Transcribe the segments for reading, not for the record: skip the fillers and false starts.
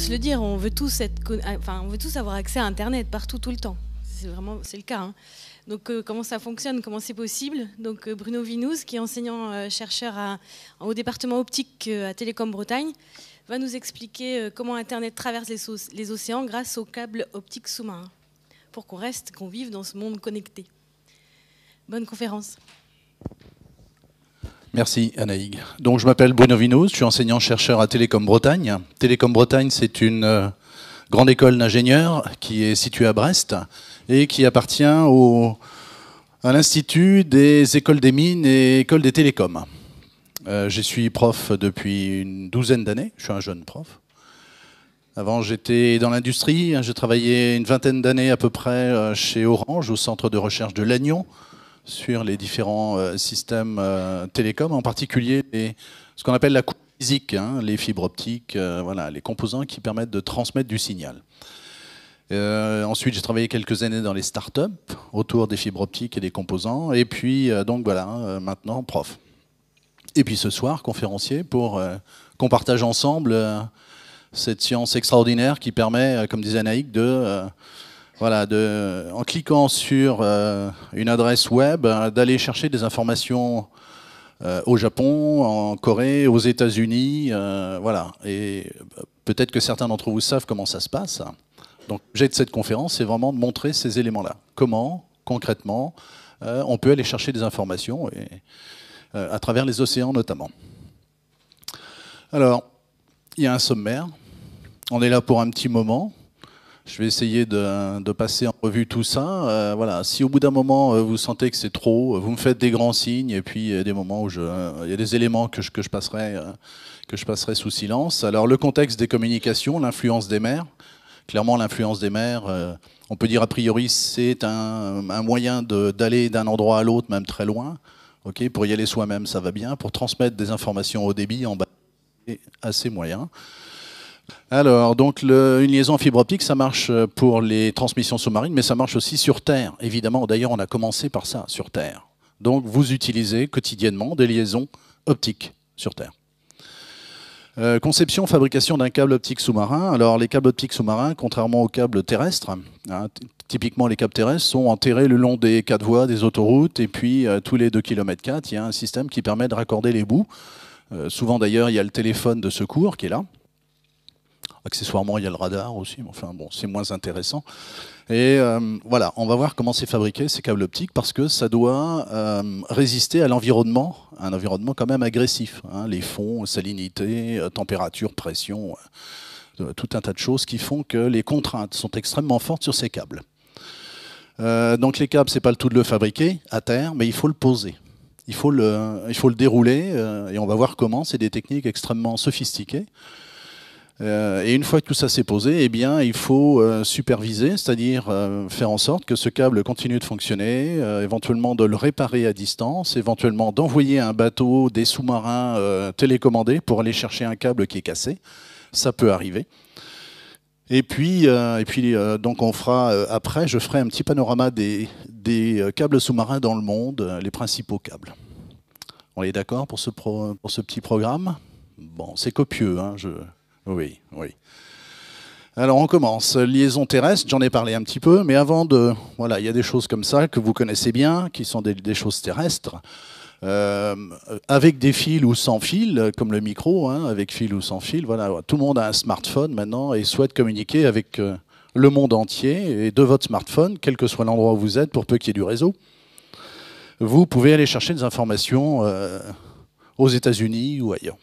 se le dire, on veut tous on veut tous avoir accès à Internet partout, tout le temps. C'est le cas. Hein. Donc, comment ça fonctionne, comment c'est possible? Donc, Bruno Vinouz, qui est enseignant-chercheur au département optique à Télécom Bretagne, va nous expliquer comment Internet traverse les océans grâce aux câbles optiques sous-marins, pour qu'on vive dans ce monde connecté. Bonne conférence. Merci Anaïg. Donc je m'appelle Bruno Vinouz, je suis enseignant-chercheur à Télécom Bretagne. Télécom Bretagne, c'est une grande école d'ingénieurs qui est située à Brest et qui appartient à l'Institut des écoles des mines et écoles des télécoms. Je suis prof depuis une douzaine d'années, je suis un jeune prof. Avant, j'étais dans l'industrie, j'ai travaillé une vingtaine d'années à peu près chez Orange, au centre de recherche de Lannion, sur les différents systèmes télécoms, en particulier ce qu'on appelle la couche physique, hein, les fibres optiques, voilà, les composants qui permettent de transmettre du signal. Ensuite, j'ai travaillé quelques années dans les startups autour des fibres optiques et des composants, et puis donc voilà, maintenant prof. Et puis ce soir, conférencier pour qu'on partage ensemble cette science extraordinaire qui permet, comme disait Anaïg, en cliquant sur une adresse web, d'aller chercher des informations au Japon, en Corée, aux États-Unis, voilà. Et peut-être que certains d'entre vous savent comment ça se passe. Donc l'objet de cette conférence, c'est vraiment de montrer ces éléments-là. Comment, concrètement, on peut aller chercher des informations, à travers les océans notamment. Alors, il y a un sommaire. On est là pour un petit moment. Je vais essayer de passer en revue tout ça. Voilà. Si au bout d'un moment, vous sentez que c'est trop, vous me faites des grands signes, et puis il y a des moments où il y a des éléments que je passerai sous silence. Alors, le contexte des communications, l'influence des mers. Clairement, l'influence des mers, on peut dire a priori, c'est un moyen d'aller d'un endroit à l'autre, même très loin. Okay, pour y aller soi-même, ça va bien. Pour transmettre des informations au débit, en bas, c'est assez moyen. Alors, donc, une liaison en fibre optique, ça marche pour les transmissions sous-marines, mais ça marche aussi sur Terre, évidemment. D'ailleurs, on a commencé par ça, sur Terre. Donc, vous utilisez quotidiennement des liaisons optiques sur Terre. Conception, fabrication d'un câble optique sous-marin. Alors, les câbles optiques sous-marins, contrairement aux câbles terrestres, hein, typiquement les câbles terrestres, sont enterrés le long des 4 voies des autoroutes, et puis tous les 2,4 km, il y a un système qui permet de raccorder les bouts. Souvent, d'ailleurs, il y a le téléphone de secours qui est là. Accessoirement, il y a le radar aussi, mais enfin bon, c'est moins intéressant. Et voilà, on va voir comment c'est fabriqué ces câbles optiques, parce que ça doit résister à l'environnement, un environnement quand même agressif. Hein, les fonds, salinité, température, pression, tout un tas de choses qui font que les contraintes sont extrêmement fortes sur ces câbles. Donc les câbles, c'est pas le tout de le fabriquer à terre, mais il faut le poser. Il faut le dérouler, et on va voir comment. C'est des techniques extrêmement sophistiquées. Et une fois que tout ça s'est posé, eh bien, il faut superviser, c'est-à-dire faire en sorte que ce câble continue de fonctionner, éventuellement de le réparer à distance, éventuellement d'envoyer un bateau, des sous-marins télécommandés pour aller chercher un câble qui est cassé. Ça peut arriver. Et puis donc on fera après, je ferai un petit panorama des câbles sous-marins dans le monde, les principaux câbles. On est d'accord pour ce petit programme? Bon, c'est copieux, hein, Oui, oui. Alors on commence. Liaison terrestre, j'en ai parlé un petit peu, mais avant de... Voilà, il y a des choses comme ça que vous connaissez bien, qui sont des choses terrestres, avec des fils ou sans fil, comme le micro, hein, avec fil ou sans fil. Voilà, tout le monde a un smartphone maintenant et souhaite communiquer avec le monde entier. Et de votre smartphone, quel que soit l'endroit où vous êtes, pour peu qu'il y ait du réseau, vous pouvez aller chercher des informations aux États-Unis ou ailleurs.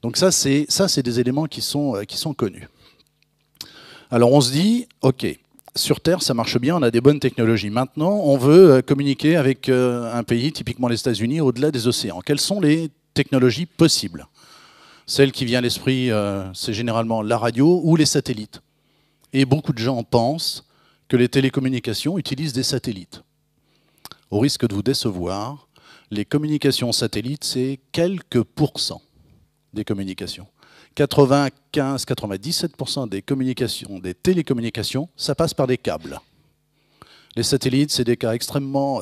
Donc ça, c'est des éléments qui sont connus. Alors on se dit, OK, sur Terre, ça marche bien, on a des bonnes technologies. Maintenant, on veut communiquer avec un pays, typiquement les États-Unis, au-delà des océans. Quelles sont les technologies possibles? Celle qui vient à l'esprit, c'est généralement la radio ou les satellites. Et beaucoup de gens pensent que les télécommunications utilisent des satellites. Au risque de vous décevoir, les communications satellites, c'est quelques pourcents des communications. 95-97% des communications, des télécommunications, ça passe par des câbles. Les satellites, c'est des cas extrêmement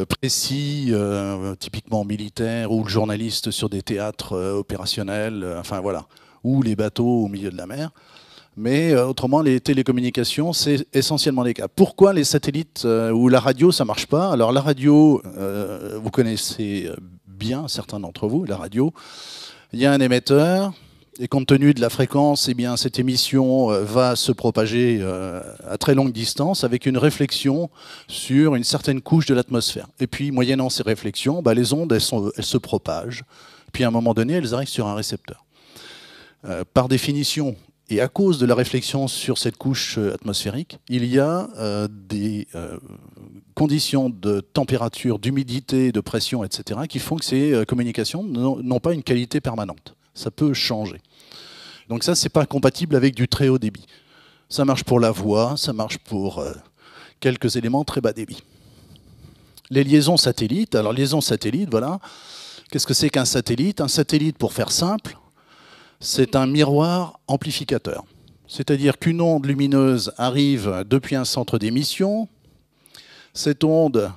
précis, typiquement militaires, ou le journaliste sur des théâtres opérationnels, enfin voilà, ou les bateaux au milieu de la mer. Mais autrement, les télécommunications, c'est essentiellement les câbles. Pourquoi les satellites ou la radio, ça ne marche pas? Alors la radio, vous connaissez bien, certains d'entre vous, la radio. Il y a un émetteur, et compte tenu de la fréquence, eh bien, cette émission va se propager à très longue distance avec une réflexion sur une certaine couche de l'atmosphère. Et puis, moyennant ces réflexions, les ondes, elles se propagent. Puis à un moment donné, elles arrivent sur un récepteur. Par définition, et à cause de la réflexion sur cette couche atmosphérique, il y a des conditions de température, d'humidité, de pression, etc., qui font que ces communications n'ont pas une qualité permanente. Ça peut changer. Donc ça, c'est pas compatible avec du très haut débit. Ça marche pour la voix, ça marche pour quelques éléments très bas débit. Les liaisons satellites. Alors, liaisons satellites, voilà. Qu'est-ce que c'est qu'un satellite? Un satellite, pour faire simple, c'est un miroir amplificateur. C'est-à-dire qu'une onde lumineuse arrive depuis un centre d'émission. Cette onde,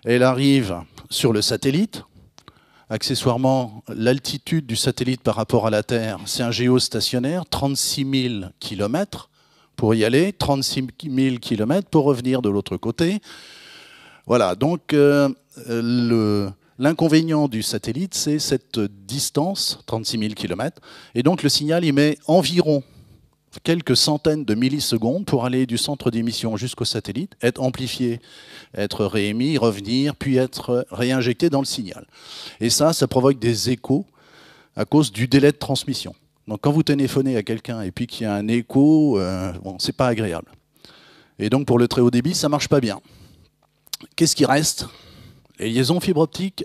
elle arrive sur le satellite. Accessoirement, l'altitude du satellite par rapport à la Terre, c'est un géostationnaire, 36 000 km pour y aller, 36 000 km pour revenir de l'autre côté. Voilà, donc l'inconvénient du satellite, c'est cette distance, 36 000 km, et donc le signal, il met environ quelques centaines de millisecondes pour aller du centre d'émission jusqu'au satellite, être amplifié, être réémis, revenir, puis être réinjecté dans le signal. Et ça provoque des échos à cause du délai de transmission. Donc quand vous téléphonez à quelqu'un et puis qu'il y a un écho, bon, c'est pas agréable. Et donc pour le très haut débit, ça marche pas bien. Qu'est-ce qui reste? Les liaisons fibre optique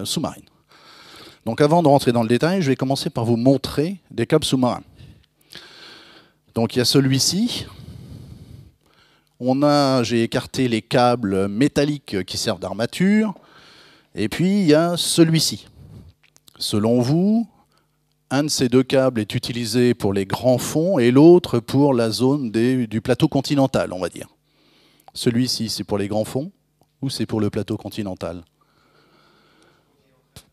sous-marines. Donc avant de rentrer dans le détail, je vais commencer par vous montrer des câbles sous-marins. Donc il y a celui-ci. J'ai écarté les câbles métalliques qui servent d'armature. Et puis il y a celui-ci. Selon vous, un de ces deux câbles est utilisé pour les grands fonds et l'autre pour la zone du plateau continental, on va dire. Celui-ci, c'est pour les grands fonds ou c'est pour le plateau continental?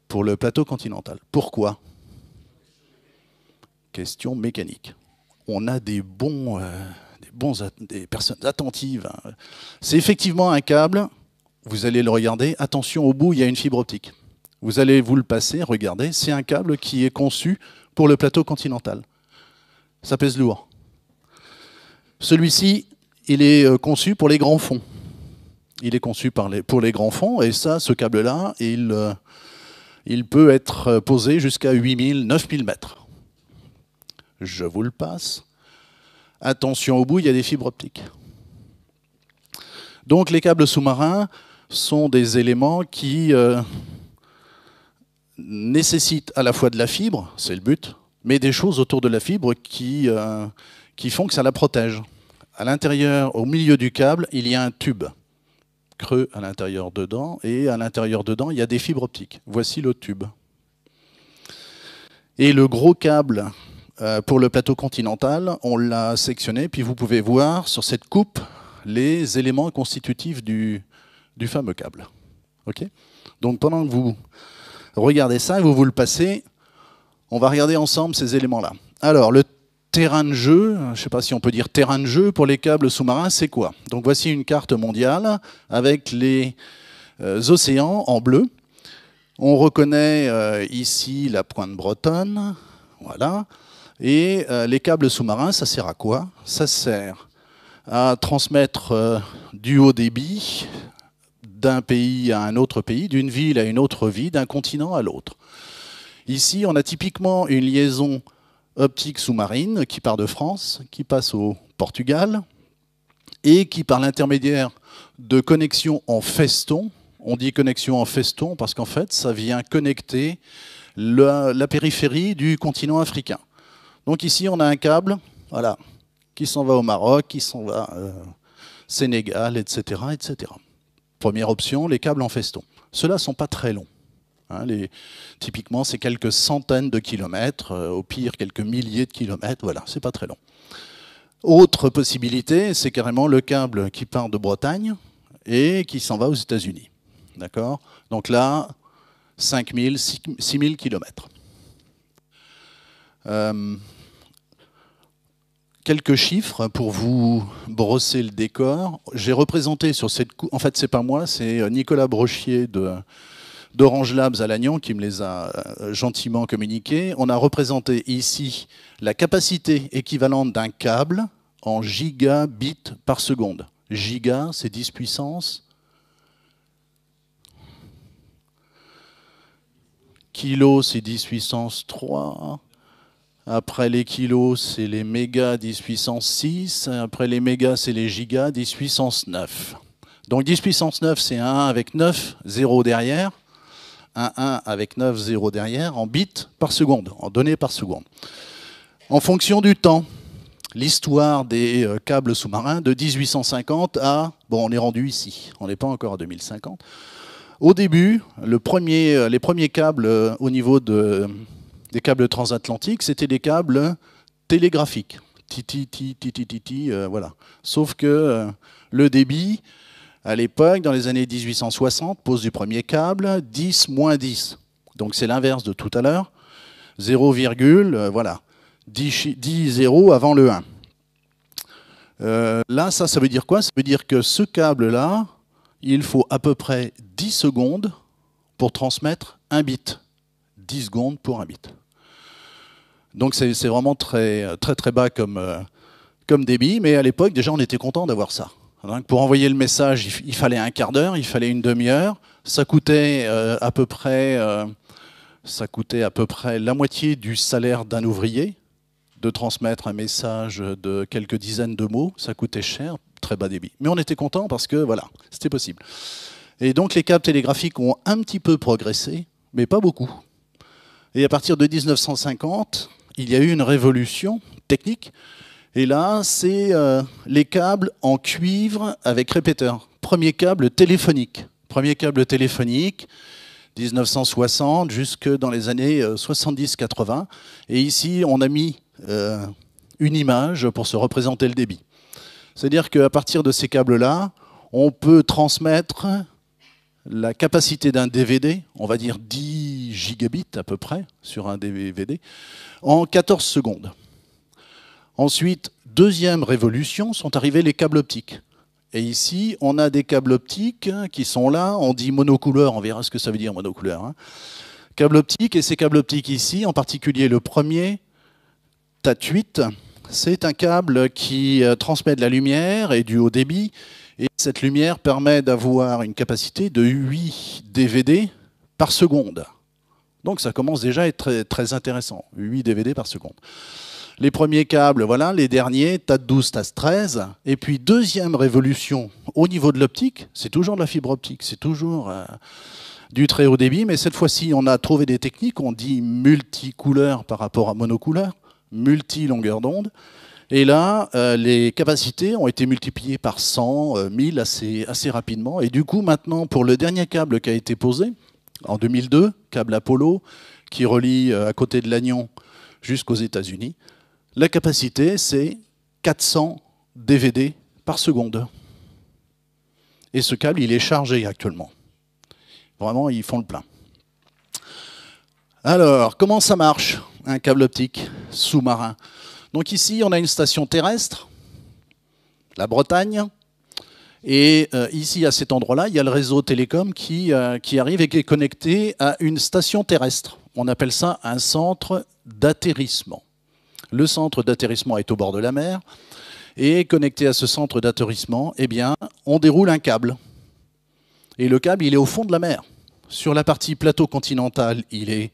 Pour le plateau continental. Pourquoi? Question mécanique. On a des personnes attentives. C'est effectivement un câble, vous allez le regarder, attention, au bout, il y a une fibre optique. Vous allez vous le passer, regardez, c'est un câble qui est conçu pour le plateau continental. Ça pèse lourd. Celui-ci, il est conçu pour les grands fonds. Il est conçu pour les grands fonds, et ça, ce câble-là, il peut être posé jusqu'à 8000, 9000 mètres. Je vous le passe. Attention, au bout, il y a des fibres optiques. Donc les câbles sous-marins sont des éléments qui nécessitent à la fois de la fibre, c'est le but, mais des choses autour de la fibre qui font que ça la protège. À l'intérieur, au milieu du câble, il y a un tube creux à l'intérieur dedans, et à l'intérieur dedans, il y a des fibres optiques. Voici le tube. Et le gros câble pour le plateau continental, on l'a sectionné, puis vous pouvez voir sur cette coupe les éléments constitutifs du fameux câble. Okay. Donc pendant que vous regardez ça et vous le passez, on va regarder ensemble ces éléments-là. Alors, le terrain de jeu, je ne sais pas si on peut dire terrain de jeu pour les câbles sous-marins, c'est quoi? Donc voici une carte mondiale avec les océans en bleu. On reconnaît ici la pointe bretonne, voilà. Et les câbles sous-marins, ça sert à quoi? Ça sert à transmettre du haut débit d'un pays à un autre pays, d'une ville à une autre ville, d'un continent à l'autre. Ici, on a typiquement une liaison optique sous-marine qui part de France, qui passe au Portugal, et qui, par l'intermédiaire de connexions en feston, on dit connexion en feston parce qu'en fait, ça vient connecter la périphérie du continent africain. Donc ici, on a un câble, voilà, qui s'en va au Maroc, qui s'en va Sénégal, etc., etc. Première option, les câbles en feston. Ceux-là ne sont pas très longs. Hein, typiquement, c'est quelques centaines de kilomètres, au pire quelques milliers de kilomètres, voilà, c'est pas très long. Autre possibilité, c'est carrément le câble qui part de Bretagne et qui s'en va aux États-Unis. D'accord? Donc là, 5000, 6000 kilomètres. quelques chiffres pour vous brosser le décor. J'ai représenté sur cette... En fait, c'est pas moi, c'est Nicolas Brochier d'Orange Labs à Lannion qui me les a gentiment communiqués. On a représenté ici la capacité équivalente d'un câble en gigabits par seconde. Giga, c'est 10 puissance. Kilo, c'est 10 puissance 3. Après les kilos, c'est les mégas 10 puissance 6. Après les mégas, c'est les gigas 10 puissance 9. Donc 10 puissance 9, c'est un 1 avec 9 zéros derrière. Un 1 avec 9 zéros derrière en bits par seconde, en données par seconde. En fonction du temps, l'histoire des câbles sous-marins de 1850 à... Bon, on est rendu ici, on n'est pas encore à 2050. Au début, les premiers câbles au niveau des câbles transatlantiques, c'était des câbles télégraphiques. Voilà. Sauf que le débit, à l'époque, dans les années 1860, pose du premier câble, 10 moins 10. Donc c'est l'inverse de tout à l'heure. 0, voilà. 10 zéros avant le 1. Là, ça veut dire quoi? Ça veut dire que ce câble-là, il faut à peu près 10 secondes pour transmettre un bit. 10 secondes pour un bit. Donc c'est vraiment très bas comme débit, mais à l'époque, déjà, on était content d'avoir ça. Pour envoyer le message, il fallait un quart d'heure, il fallait une demi-heure. Ça coûtait à peu près la moitié du salaire d'un ouvrier de transmettre un message de quelques dizaines de mots. Ça coûtait cher, très bas débit. Mais on était content parce que voilà, c'était possible. Et donc les câbles télégraphiques ont un petit peu progressé, mais pas beaucoup. Et à partir de 1950, il y a eu une révolution technique. Et là, c'est les câbles en cuivre avec répéteur. Premier câble téléphonique. 1960 jusque dans les années 70-80. Et ici, on a mis une image pour se représenter le débit. C'est-à-dire qu'à partir de ces câbles-là, on peut transmettre la capacité d'un DVD, on va dire 10 gigabits à peu près sur un DVD, en 14 secondes. Ensuite, deuxième révolution, sont arrivés les câbles optiques. Et ici, on a des câbles optiques qui sont là, on dit monocouleur, on verra ce que ça veut dire monocouleur. Câbles optiques, et ces câbles optiques ici, en particulier le premier, TAT8, c'est un câble qui transmet de la lumière et du haut débit, et cette lumière permet d'avoir une capacité de 8 DVD par seconde. Donc ça commence déjà à être très, très intéressant, 8 DVD par seconde. Les premiers câbles, voilà, les derniers, TAT12, TAT13. Et puis, deuxième révolution au niveau de l'optique, c'est toujours de la fibre optique, c'est toujours du très haut débit, mais cette fois-ci, on a trouvé des techniques, on dit multicouleur par rapport à monocouleur, multi-longueur d'onde. Et là, les capacités ont été multipliées par 100, 1000 assez rapidement. Et du coup, maintenant, pour le dernier câble qui a été posé, en 2002, câble Apollo, qui relie à côté de Lannion jusqu'aux États-Unis, la capacité, c'est 400 DVD par seconde. Et ce câble, il est chargé actuellement. Vraiment, ils font le plein. Alors, comment ça marche, un câble optique sous-marin? Donc ici, on a une station terrestre, la Bretagne. Et ici, à cet endroit-là, il y a le réseau télécom qui arrive et qui est connecté à une station terrestre. On appelle ça un centre d'atterrissement. Le centre d'atterrissement est au bord de la mer. Et connecté à ce centre d'atterrissement, eh bien, on déroule un câble. Et le câble, il est au fond de la mer. Sur la partie plateau continental, il est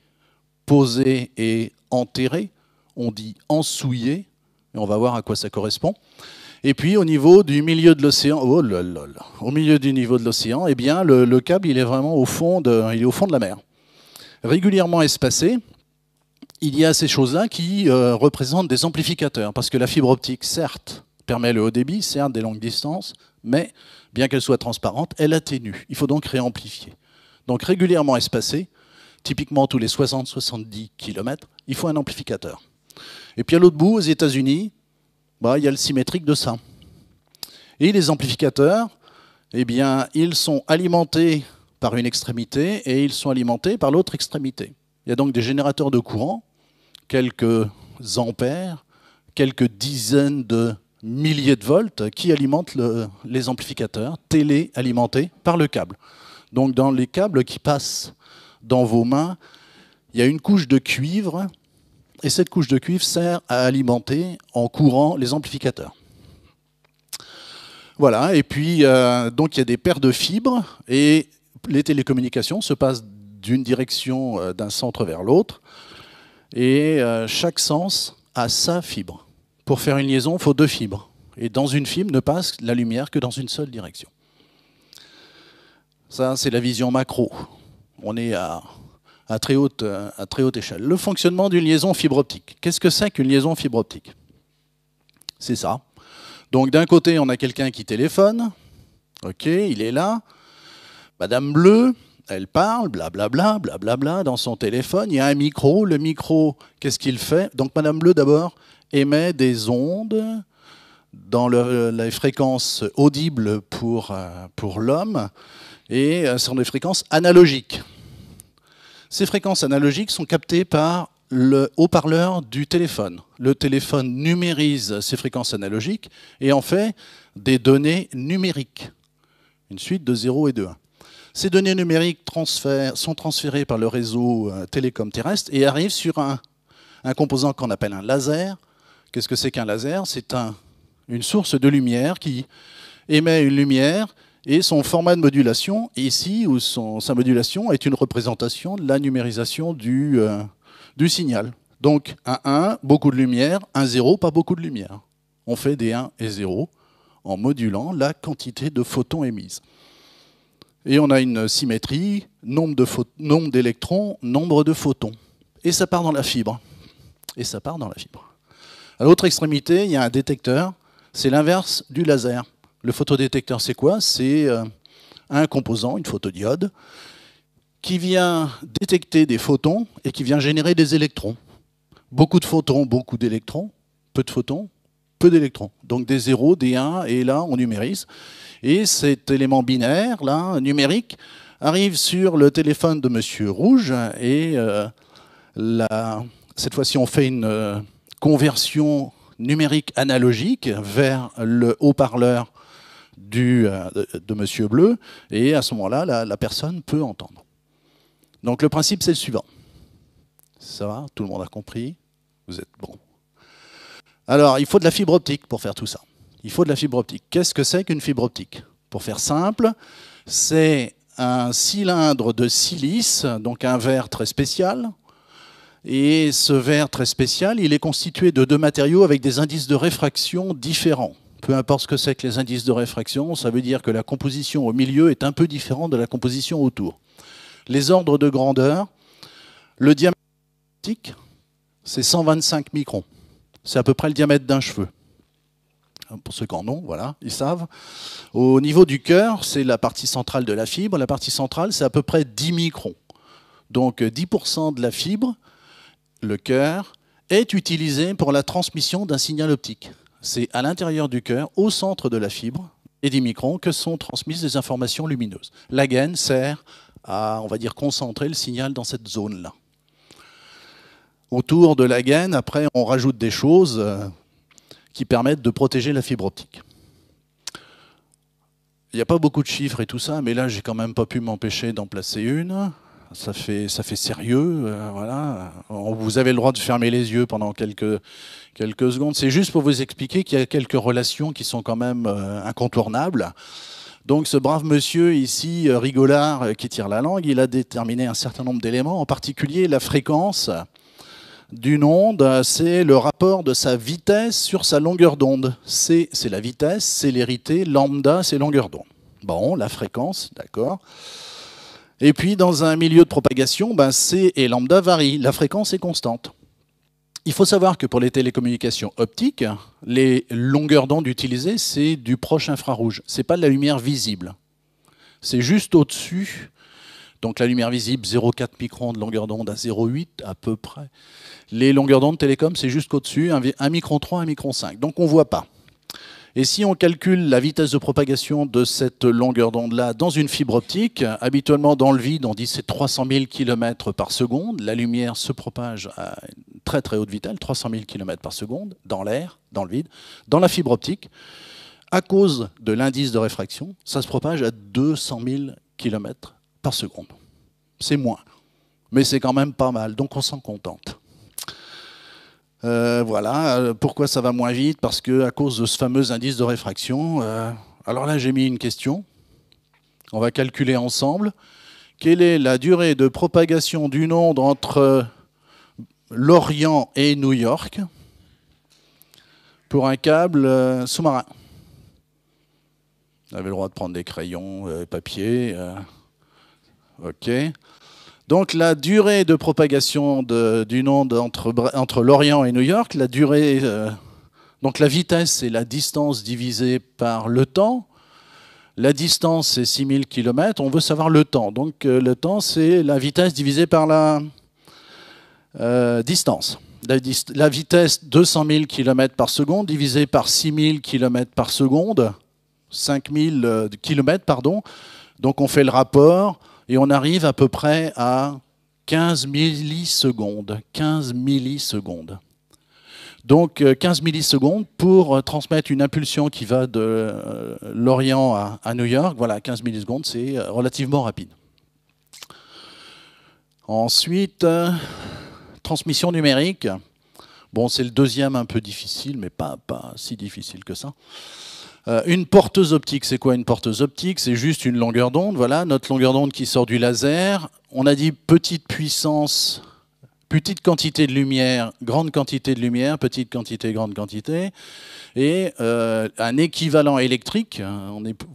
posé et enterré. On dit ensouillé. Et on va voir à quoi ça correspond. Et puis, au niveau du milieu de l'océan, oh là là là, au milieu du niveau de l'océan, eh bien, le câble, il est vraiment au fond de la mer. Régulièrement espacé, il y a ces choses-là qui représentent des amplificateurs. Parce que la fibre optique, certes, permet le haut débit, certes, des longues distances, mais bien qu'elle soit transparente, elle atténue. Il faut donc réamplifier. Donc, régulièrement espacé, typiquement tous les 60-70 km, il faut un amplificateur. Et puis, à l'autre bout, aux États-Unis, il y a le symétrique de ça. Et les amplificateurs, eh bien, ils sont alimentés par une extrémité et ils sont alimentés par l'autre extrémité. Il y a donc des générateurs de courant, quelques ampères, quelques dizaines de milliers de volts qui alimentent les amplificateurs télé-alimentés par le câble. Donc dans les câbles qui passent dans vos mains, il y a une couche de cuivre, et cette couche de cuivre sert à alimenter en courant les amplificateurs. Voilà, et puis donc il y a des paires de fibres, et les télécommunications se passent d'une direction d'un centre vers l'autre, et chaque sens a sa fibre. Pour faire une liaison, il faut 2 fibres. Et dans une fibre ne passe la lumière que dans une seule direction. Ça, c'est la vision macro. On est à très haute échelle. Le fonctionnement d'une liaison fibre optique. Qu'est-ce que c'est qu'une liaison fibre optique? C'est ça. Donc d'un côté, on a quelqu'un qui téléphone. OK, il est là. Madame Bleue, elle parle, blablabla, blablabla, dans son téléphone. Il y a un micro. Le micro, qu'est-ce qu'il fait? Donc Madame Bleue, d'abord, émet des ondes dans les fréquences audibles pour l'homme, et ce sont des fréquences analogiques. Ces fréquences analogiques sont captées par le haut-parleur du téléphone. Le téléphone numérise ces fréquences analogiques et en fait des données numériques, une suite de 0 et de 1. Ces données numériques sont transférées par le réseau télécom terrestre et arrivent sur un composant qu'on appelle un laser. Qu'est-ce que c'est qu'un laser? C'est une source de lumière qui émet une lumière, et son format de modulation, ici, où sa modulation est une représentation de la numérisation du signal. Donc un 1, beaucoup de lumière, un 0, pas beaucoup de lumière. On fait des 1 et 0 en modulant la quantité de photons émises. Et on a une symétrie, nombre d'électrons, nombre de photons. Et ça part dans la fibre. Et ça part dans la fibre. À l'autre extrémité, il y a un détecteur. C'est l'inverse du laser. Le photodétecteur, c'est quoi? C'est un composant, une photodiode, qui vient détecter des photons et qui vient générer des électrons. Beaucoup de photons, beaucoup d'électrons. Peu de photons, peu d'électrons. Donc des 0, des 1, et là, on numérise. Et cet élément binaire, là, numérique, arrive sur le téléphone de Monsieur Rouge, et cette fois-ci, on fait une conversion numérique analogique vers le haut-parleur de Monsieur Bleu, et à ce moment-là, la personne peut entendre. Donc le principe, c'est le suivant. Ça va? Tout le monde a compris? Vous êtes bon. Alors, il faut de la fibre optique pour faire tout ça. Il faut de la fibre optique. Qu'est-ce que c'est qu'une fibre optique? Pour faire simple, c'est un cylindre de silice, donc un verre très spécial. Et ce verre très spécial, il est constitué de 2 matériaux avec des indices de réfraction différents. Peu importe ce que c'est que les indices de réfraction, ça veut dire que la composition au milieu est un peu différente de la composition autour. Les ordres de grandeur, le diamètre optique, c'est 125 microns. C'est à peu près le diamètre d'un cheveu. Pour ceux qui en ont, voilà, ils savent. Au niveau du cœur, c'est la partie centrale de la fibre. La partie centrale, c'est à peu près 10 microns. Donc 10% de la fibre, le cœur, est utilisé pour la transmission d'un signal optique. C'est à l'intérieur du cœur, au centre de la fibre, et 10 microns, que sont transmises des informations lumineuses. La gaine sert à, on va dire, concentrer le signal dans cette zone-là. Autour de la gaine, après, on rajoute des choses qui permettent de protéger la fibre optique. Il n'y a pas beaucoup de chiffres et tout ça, mais là, j'ai quand même pas pu m'empêcher d'en placer une. Ça fait sérieux, voilà. Vous avez le droit de fermer les yeux pendant quelques secondes. C'est juste pour vous expliquer qu'il y a quelques relations qui sont quand même incontournables. Donc ce brave monsieur ici, rigolard, qui tire la langue, il a déterminé un certain nombre d'éléments, en particulier la fréquence d'une onde, c'est le rapport de sa vitesse sur sa longueur d'onde. C, c'est la vitesse, célérité, lambda, c'est longueur d'onde. Bon, la fréquence, d'accord. Et puis, dans un milieu de propagation, C et lambda varient. La fréquence est constante. Il faut savoir que pour les télécommunications optiques, les longueurs d'onde utilisées, c'est du proche infrarouge. Ce n'est pas de la lumière visible. C'est juste au-dessus. Donc la lumière visible, 0,4 microns de longueur d'onde à 0,8 à peu près. Les longueurs d'onde télécom, c'est juste au-dessus, 1 micron 3, 1 micron 5. Donc on ne voit pas. Et si on calcule la vitesse de propagation de cette longueur d'onde-là dans une fibre optique, habituellement dans le vide, on dit c'est 300 000 km par seconde. La lumière se propage à très très haute vitesse, 300 000 km par seconde, dans l'air, dans le vide, dans la fibre optique. À cause de l'indice de réfraction, ça se propage à 200 000 km par seconde. C'est moins, mais c'est quand même pas mal, donc on s'en contente. Voilà, pourquoi ça va moins vite? Parce qu'à cause de ce fameux indice de réfraction, alors là j'ai mis une question, on va calculer ensemble. Quelle est la durée de propagation d'une onde entre l'Orient et New York pour un câble sous-marin? Vous avez le droit de prendre des crayons, papier. OK. Donc la durée de propagation d'une onde entre l'Orient et New York, la durée, donc la vitesse, c'est la distance divisée par le temps. La distance, c'est 6000 km. On veut savoir le temps. Donc le temps, c'est la vitesse divisée par la distance. La vitesse, 200 000 km par seconde, divisée par 6000 km par seconde, 5000 km, pardon. Donc on fait le rapport et on arrive à peu près à 15 millisecondes. 15 millisecondes. Donc 15 millisecondes pour transmettre une impulsion qui va de l'Orient à New York. Voilà, 15 millisecondes, c'est relativement rapide. Ensuite, transmission numérique. Bon, c'est le deuxième un peu difficile, mais pas si difficile que ça. Une porteuse optique, c'est quoi une porteuse optique? C'est juste une longueur d'onde. Voilà, notre longueur d'onde qui sort du laser. On a dit petite puissance, petite quantité de lumière, grande quantité de lumière, petite quantité, grande quantité. Et un équivalent électrique,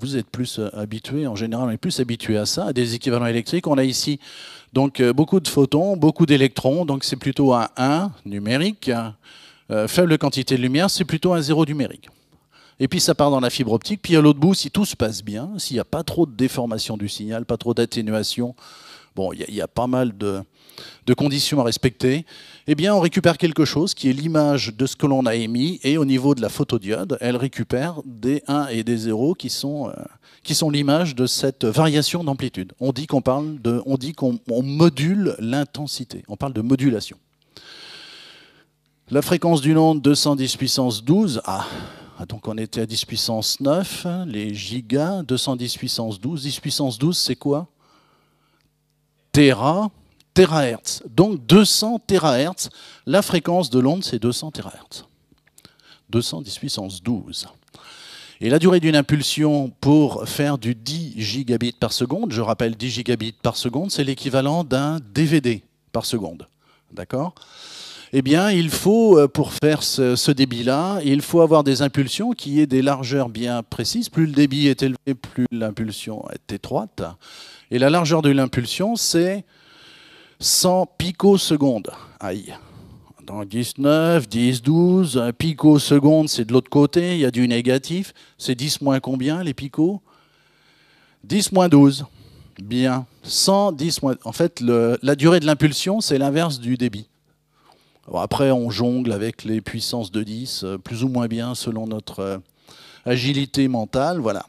vous êtes plus habitués, en général on est plus habitués à ça, à des équivalents électriques. On a ici donc beaucoup de photons, beaucoup d'électrons, donc c'est plutôt un 1 numérique. Faible quantité de lumière, c'est plutôt un 0 numérique. Et puis ça part dans la fibre optique, puis à l'autre bout, si tout se passe bien, s'il n'y a pas trop de déformation du signal, pas trop d'atténuation, bon, il y a pas mal de conditions à respecter, eh bien on récupère quelque chose qui est l'image de ce que l'on a émis, et au niveau de la photodiode, elle récupère des 1 et des 0 qui sont l'image de cette variation d'amplitude. On dit qu'on module l'intensité, on parle de modulation. La fréquence d'une onde, 210 puissance 12, donc on était à 10 puissance 9, les gigas, 210 puissance 12. 10 puissance 12, c'est quoi? Terahertz. Donc 200 terahertz. La fréquence de l'onde, c'est 200 terahertz. 210 puissance 12. Et la durée d'une impulsion pour faire du 10 gigabits par seconde, je rappelle 10 gigabits par seconde, c'est l'équivalent d'un DVD par seconde. D'accord ? Eh bien, il faut, pour faire ce débit-là, il faut avoir des impulsions qui aient des largeurs bien précises. Plus le débit est élevé, plus l'impulsion est étroite. Et la largeur de l'impulsion, c'est 100 picosecondes. Aïe. Dans 19, 10, 12, un picoseconde, c'est de l'autre côté, il y a du négatif. C'est 10 moins combien, les picos? 10 moins 12. Bien. 110 moins... En fait, la durée de l'impulsion, c'est l'inverse du débit. Bon, après, on jongle avec les puissances de 10, plus ou moins bien, selon notre agilité mentale. Voilà.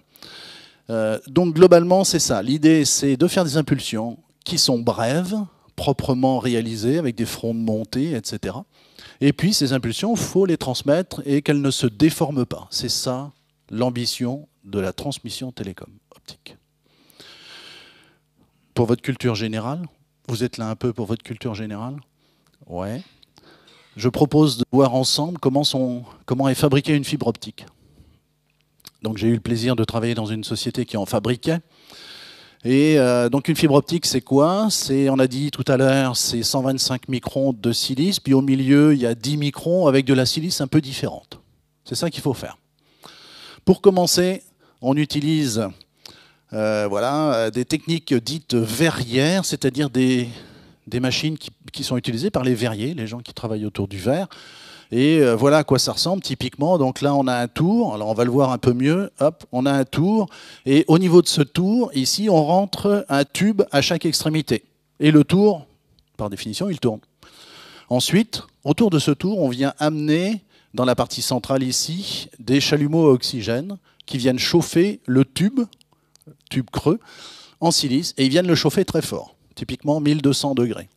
Donc, globalement, c'est ça. L'idée, c'est de faire des impulsions qui sont brèves, proprement réalisées, avec des fronts de montée, etc. Et puis, ces impulsions, il faut les transmettre et qu'elles ne se déforment pas. C'est ça, l'ambition de la transmission télécom optique. Pour votre culture générale, vous êtes là un peu pour votre culture générale? Ouais. Je propose de voir ensemble comment est fabriquée une fibre optique. Donc j'ai eu le plaisir de travailler dans une société qui en fabriquait. Et donc une fibre optique, c'est quoi? On a dit tout à l'heure, c'est 125 microns de silice, puis au milieu, il y a 10 microns avec de la silice un peu différente. C'est ça qu'il faut faire. Pour commencer, on utilise des techniques dites verrières, c'est-à-dire des machines qui sont utilisées par les verriers, les gens qui travaillent autour du verre. Et voilà à quoi ça ressemble typiquement. Donc là, on a un tour. Alors on va le voir un peu mieux. Hop, on a un tour. Et au niveau de ce tour, ici, on rentre un tube à chaque extrémité. Et le tour, par définition, il tourne. Ensuite, autour de ce tour, on vient amener, dans la partie centrale ici, des chalumeaux à oxygène qui viennent chauffer le tube creux, en silice. Et ils viennent le chauffer très fort. Typiquement 1200 degrés.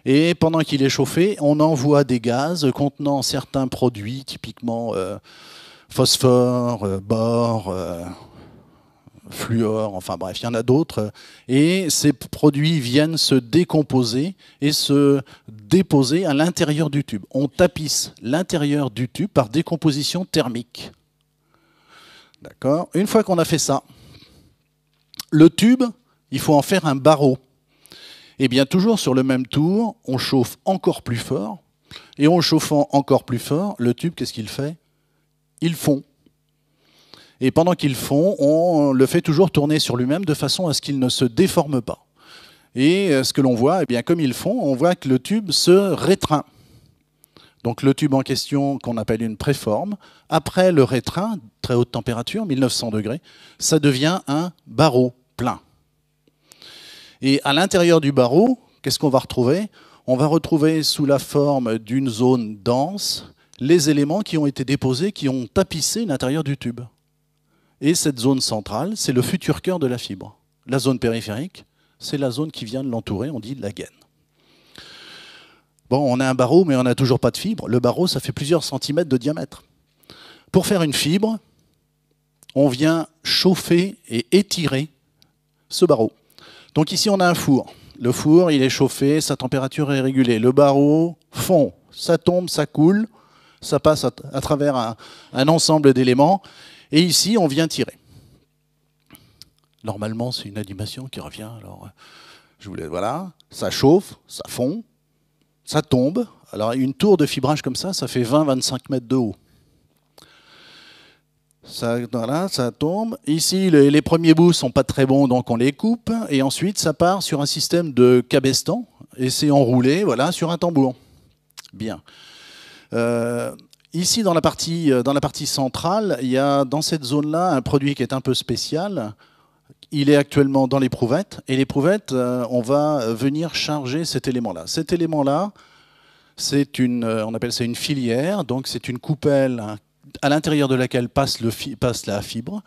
Et pendant qu'il est chauffé, on envoie des gaz contenant certains produits, typiquement phosphore, bore, fluor, enfin bref, il y en a d'autres. Et ces produits viennent se décomposer et se déposer à l'intérieur du tube. On tapisse l'intérieur du tube par décomposition thermique. D'accord ? Une fois qu'on a fait ça, le tube, il faut en faire un barreau. Et bien toujours sur le même tour, on chauffe encore plus fort. Et en chauffant encore plus fort, le tube, qu'est-ce qu'il fait? Il fond. Et pendant qu'il fond, on le fait toujours tourner sur lui-même de façon à ce qu'il ne se déforme pas. Et ce que l'on voit, eh bien, comme il fond, on voit que le tube se rétreint. Donc le tube en question, qu'on appelle une préforme, après le rétreint, très haute température, 1900 degrés, ça devient un barreau plein. Et à l'intérieur du barreau, qu'est-ce qu'on va retrouver? On va retrouver sous la forme d'une zone dense les éléments qui ont été déposés, qui ont tapissé l'intérieur du tube. Et cette zone centrale, c'est le futur cœur de la fibre. La zone périphérique, c'est la zone qui vient de l'entourer, on dit la gaine. Bon, on a un barreau, mais on n'a toujours pas de fibre. Le barreau, ça fait plusieurs centimètres de diamètre. Pour faire une fibre, on vient chauffer et étirer ce barreau. Donc ici, on a un four. Le four, il est chauffé, sa température est régulée. Le barreau fond, ça tombe, ça coule, ça passe à travers un ensemble d'éléments. Et ici, on vient tirer. Normalement, c'est une animation qui revient. Alors, voilà, ça chauffe, ça fond, ça tombe. Alors, une tour de fibrage comme ça fait 20-25 mètres de haut. Ça, voilà, ça tombe. Ici, les premiers bouts sont pas très bons, donc on les coupe. Et ensuite, ça part sur un système de cabestan et c'est enroulé, voilà, sur un tambour. Bien. Ici, dans la partie centrale, il y a dans cette zone-là un produit qui est un peu spécial. Il est actuellement dans l'éprouvettes. Et l'éprouvettes, on va venir charger cet élément-là. Cet élément-là, on appelle ça une filière. Donc, c'est une coupelle à l'intérieur de laquelle passe la fibre,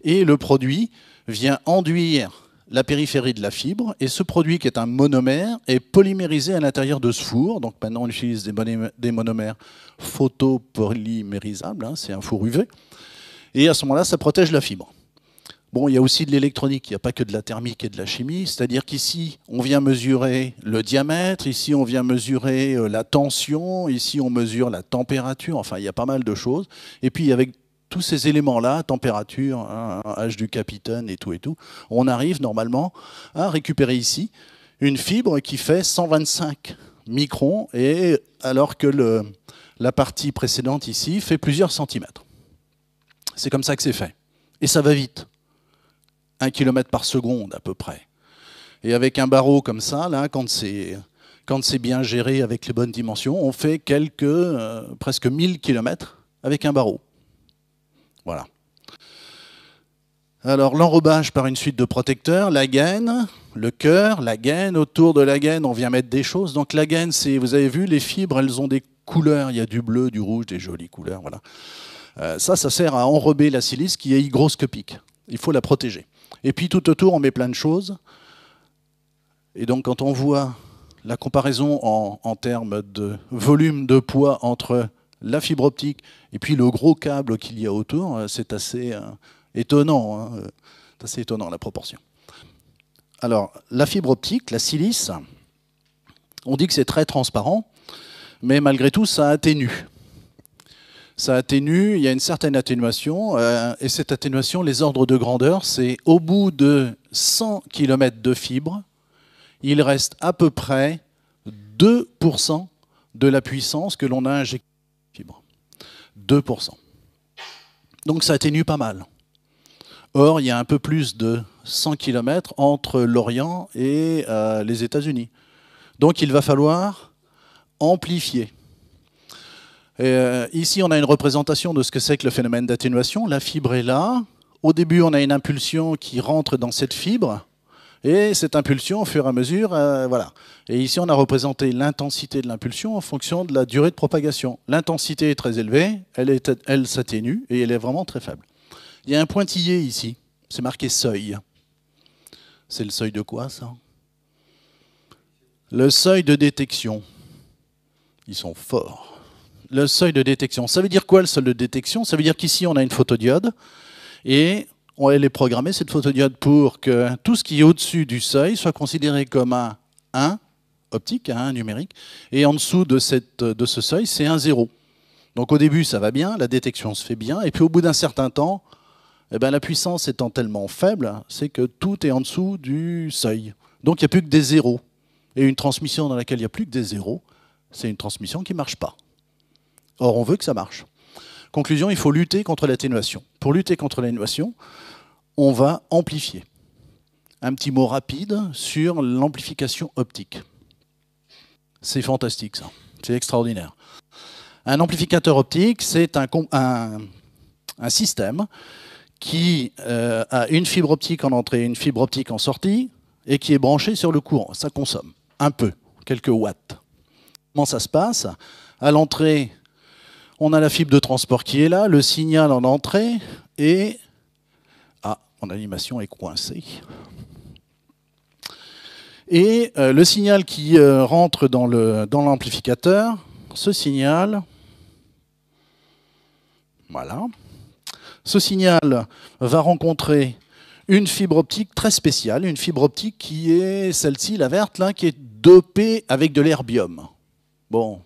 et le produit vient enduire la périphérie de la fibre, et ce produit qui est un monomère est polymérisé à l'intérieur de ce four. Donc maintenant on utilise des monomères photopolymérisables, hein, c'est un four UV, et à ce moment-là ça protège la fibre. Bon, il y a aussi de l'électronique, il n'y a pas que de la thermique et de la chimie, c'est-à-dire qu'ici, on vient mesurer le diamètre, ici, on vient mesurer la tension, ici, on mesure la température, enfin, il y a pas mal de choses. Et puis, avec tous ces éléments-là, température, hein, âge du capitaine et tout, on arrive normalement à récupérer ici une fibre qui fait 125 microns, et alors que la partie précédente ici fait plusieurs centimètres. C'est comme ça que c'est fait. Et ça va vite. 1 km par seconde à peu près. Et avec un barreau comme ça, là, quand c'est bien géré avec les bonnes dimensions, on fait presque 1000 km avec un barreau. Voilà. Alors l'enrobage par une suite de protecteurs, la gaine, le cœur, la gaine. Autour de la gaine, on vient mettre des choses. Donc la gaine, vous avez vu, les fibres, elles ont des couleurs. Il y a du bleu, du rouge, des jolies couleurs. Voilà. Ça sert à enrober la silice qui est hygroscopique. Il faut la protéger. Et puis tout autour, on met plein de choses. Et donc quand on voit la comparaison en termes de volume de poids entre la fibre optique et puis le gros câble qu'il y a autour, c'est assez étonnant. Hein. C'est assez étonnant la proportion. Alors la fibre optique, la silice, on dit que c'est très transparent, mais malgré tout, ça atténue. Ça atténue, il y a une certaine atténuation, et cette atténuation, les ordres de grandeur, c'est au bout de 100 km de fibre, il reste à peu près 2% de la puissance que l'on a injectée dans la fibre. 2%. Donc ça atténue pas mal. Or, il y a un peu plus de 100 km entre l'Orient et les États-Unis. Donc il va falloir amplifier. Ici, on a une représentation de ce que c'est que le phénomène d'atténuation. La fibre est là. Au début, on a une impulsion qui rentre dans cette fibre. Et cette impulsion, au fur et à mesure, voilà. Et ici, on a représenté l'intensité de l'impulsion en fonction de la durée de propagation. L'intensité est très élevée, elle s'atténue, et elle est vraiment très faible. Il y a un pointillé ici. C'est marqué seuil. C'est le seuil de quoi, ça? Le seuil de détection, ils sont forts. Le seuil de détection, ça veut dire quoi le seuil de détection? Ça veut dire qu'ici on a une photodiode et elle est programmée, cette photodiode, pour que tout ce qui est au-dessus du seuil soit considéré comme un 1 optique, un 1 numérique, et en dessous de ce seuil, c'est un 0. Donc au début, ça va bien, la détection se fait bien, et puis au bout d'un certain temps, eh ben, la puissance étant tellement faible, c'est que tout est en dessous du seuil. Donc il n'y a plus que des zéros. Et une transmission dans laquelle il n'y a plus que des zéros, c'est une transmission qui ne marche pas. Or, on veut que ça marche. Conclusion, il faut lutter contre l'atténuation. Pour lutter contre l'atténuation, on va amplifier. Un petit mot rapide sur l'amplification optique. C'est fantastique, ça. C'est extraordinaire. Un amplificateur optique, c'est un système qui a une fibre optique en entrée et une fibre optique en sortie et qui est branché sur le courant. Ça consomme un peu, quelques watts. Comment ça se passe? À l'entrée, on a la fibre de transport qui est là, le signal en entrée et... Ah, mon animation est coincée. Et le signal qui rentre dans l'amplificateur, ce signal, voilà, ce signal va rencontrer une fibre optique très spéciale, une fibre optique qui est celle-ci, la verte, là, qui est dopée avec de l'herbium. Bon,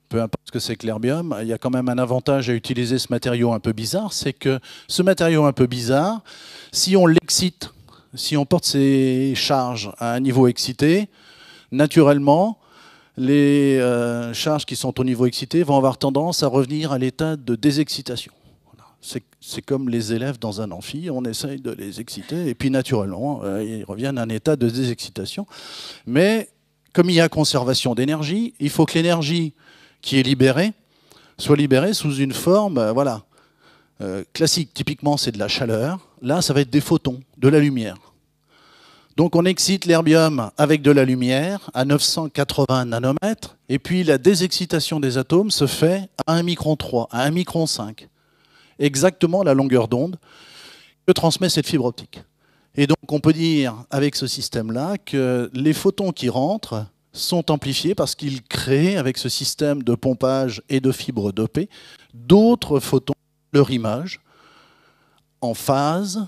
peu importe ce que c'est que l'herbium, il y a quand même un avantage à utiliser ce matériau un peu bizarre, c'est que ce matériau un peu bizarre, si on l'excite, si on porte ses charges à un niveau excité, naturellement, les charges qui sont au niveau excité vont avoir tendance à revenir à l'état de désexcitation. Voilà. C'est comme les élèves dans un amphi, on essaye de les exciter, et puis naturellement, ils reviennent à un état de désexcitation. Mais comme il y a conservation d'énergie, il faut que l'énergie qui est libérée soit libérée sous une forme voilà, classique. Typiquement, c'est de la chaleur. Là, ça va être des photons, de la lumière. Donc on excite l'herbium avec de la lumière à 980 nanomètres, et puis la désexcitation des atomes se fait à 1 micron 3, à 1 micron 5. Exactement la longueur d'onde que transmet cette fibre optique. Et donc on peut dire avec ce système-là que les photons qui rentrent sont amplifiés parce qu'ils créent, avec ce système de pompage et de fibres dopées, d'autres photons, leur image, en phase,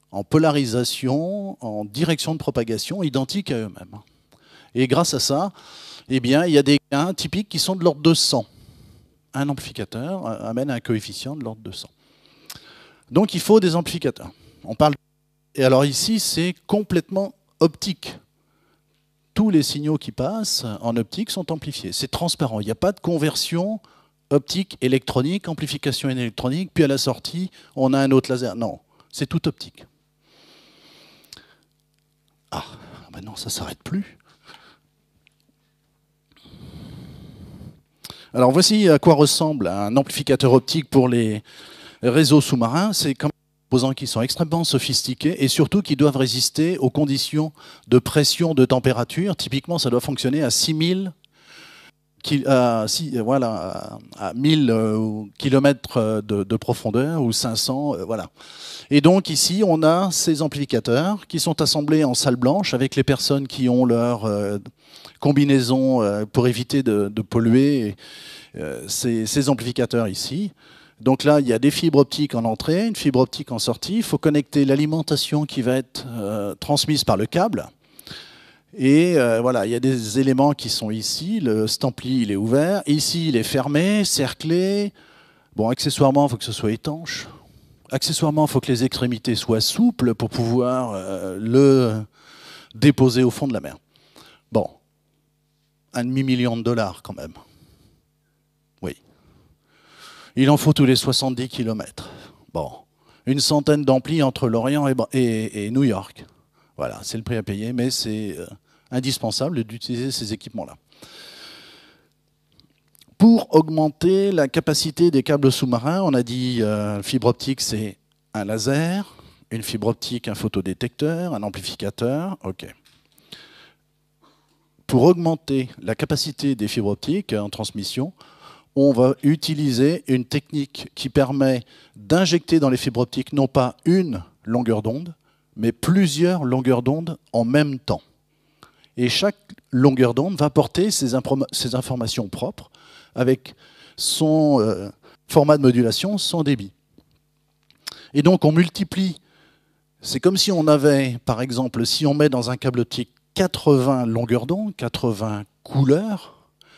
en polarisation, en direction de propagation, identiques à eux-mêmes. Et grâce à ça, eh bien, il y a des gains typiques qui sont de l'ordre de 100. Un amplificateur amène un coefficient de l'ordre de 100. Donc il faut des amplificateurs. On parle... Et alors ici, c'est complètement optique. Tous les signaux qui passent en optique sont amplifiés. C'est transparent. Il n'y a pas de conversion optique, électronique, amplification électronique, puis à la sortie, on a un autre laser. Non, c'est tout optique. Ah, ben non, ça ne s'arrête plus. Alors voici à quoi ressemble un amplificateur optique pour les réseaux sous-marins. C'est comme des composants qui sont extrêmement sophistiqués et surtout qui doivent résister aux conditions de pression, de température. Typiquement, ça doit fonctionner à 6000 à 1000 km de profondeur ou 500, voilà. Et donc ici, on a ces amplificateurs qui sont assemblés en salle blanche avec les personnes qui ont leur combinaison pour éviter de polluer ces amplificateurs ici. Donc là, il y a des fibres optiques en entrée, une fibre optique en sortie. Il faut connecter l'alimentation qui va être transmise par le câble. Et voilà, il y a des éléments qui sont ici. Le stampli, il est ouvert. Ici, il est fermé, cerclé. Bon, accessoirement, il faut que ce soit étanche. Accessoirement, il faut que les extrémités soient souples pour pouvoir le déposer au fond de la mer. Bon, un demi-million de dollars quand même. Oui. Il en faut tous les 70 km. Bon, une centaine d'amplis entre l'Orient et New York. Voilà, c'est le prix à payer, mais c'est indispensable d'utiliser ces équipements-là. Pour augmenter la capacité des câbles sous-marins, on a dit fibre optique, c'est un laser, une fibre optique, un photodétecteur, un amplificateur. OK. Pour augmenter la capacité des fibres optiques en transmission, on va utiliser une technique qui permet d'injecter dans les fibres optiques non pas une longueur d'onde, mais plusieurs longueurs d'onde en même temps. Et chaque longueur d'onde va porter ses informations propres avec son format de modulation, son débit. Et donc on multiplie. C'est comme si on avait, par exemple, si on met dans un câble optique 80 longueurs d'onde, 80 couleurs,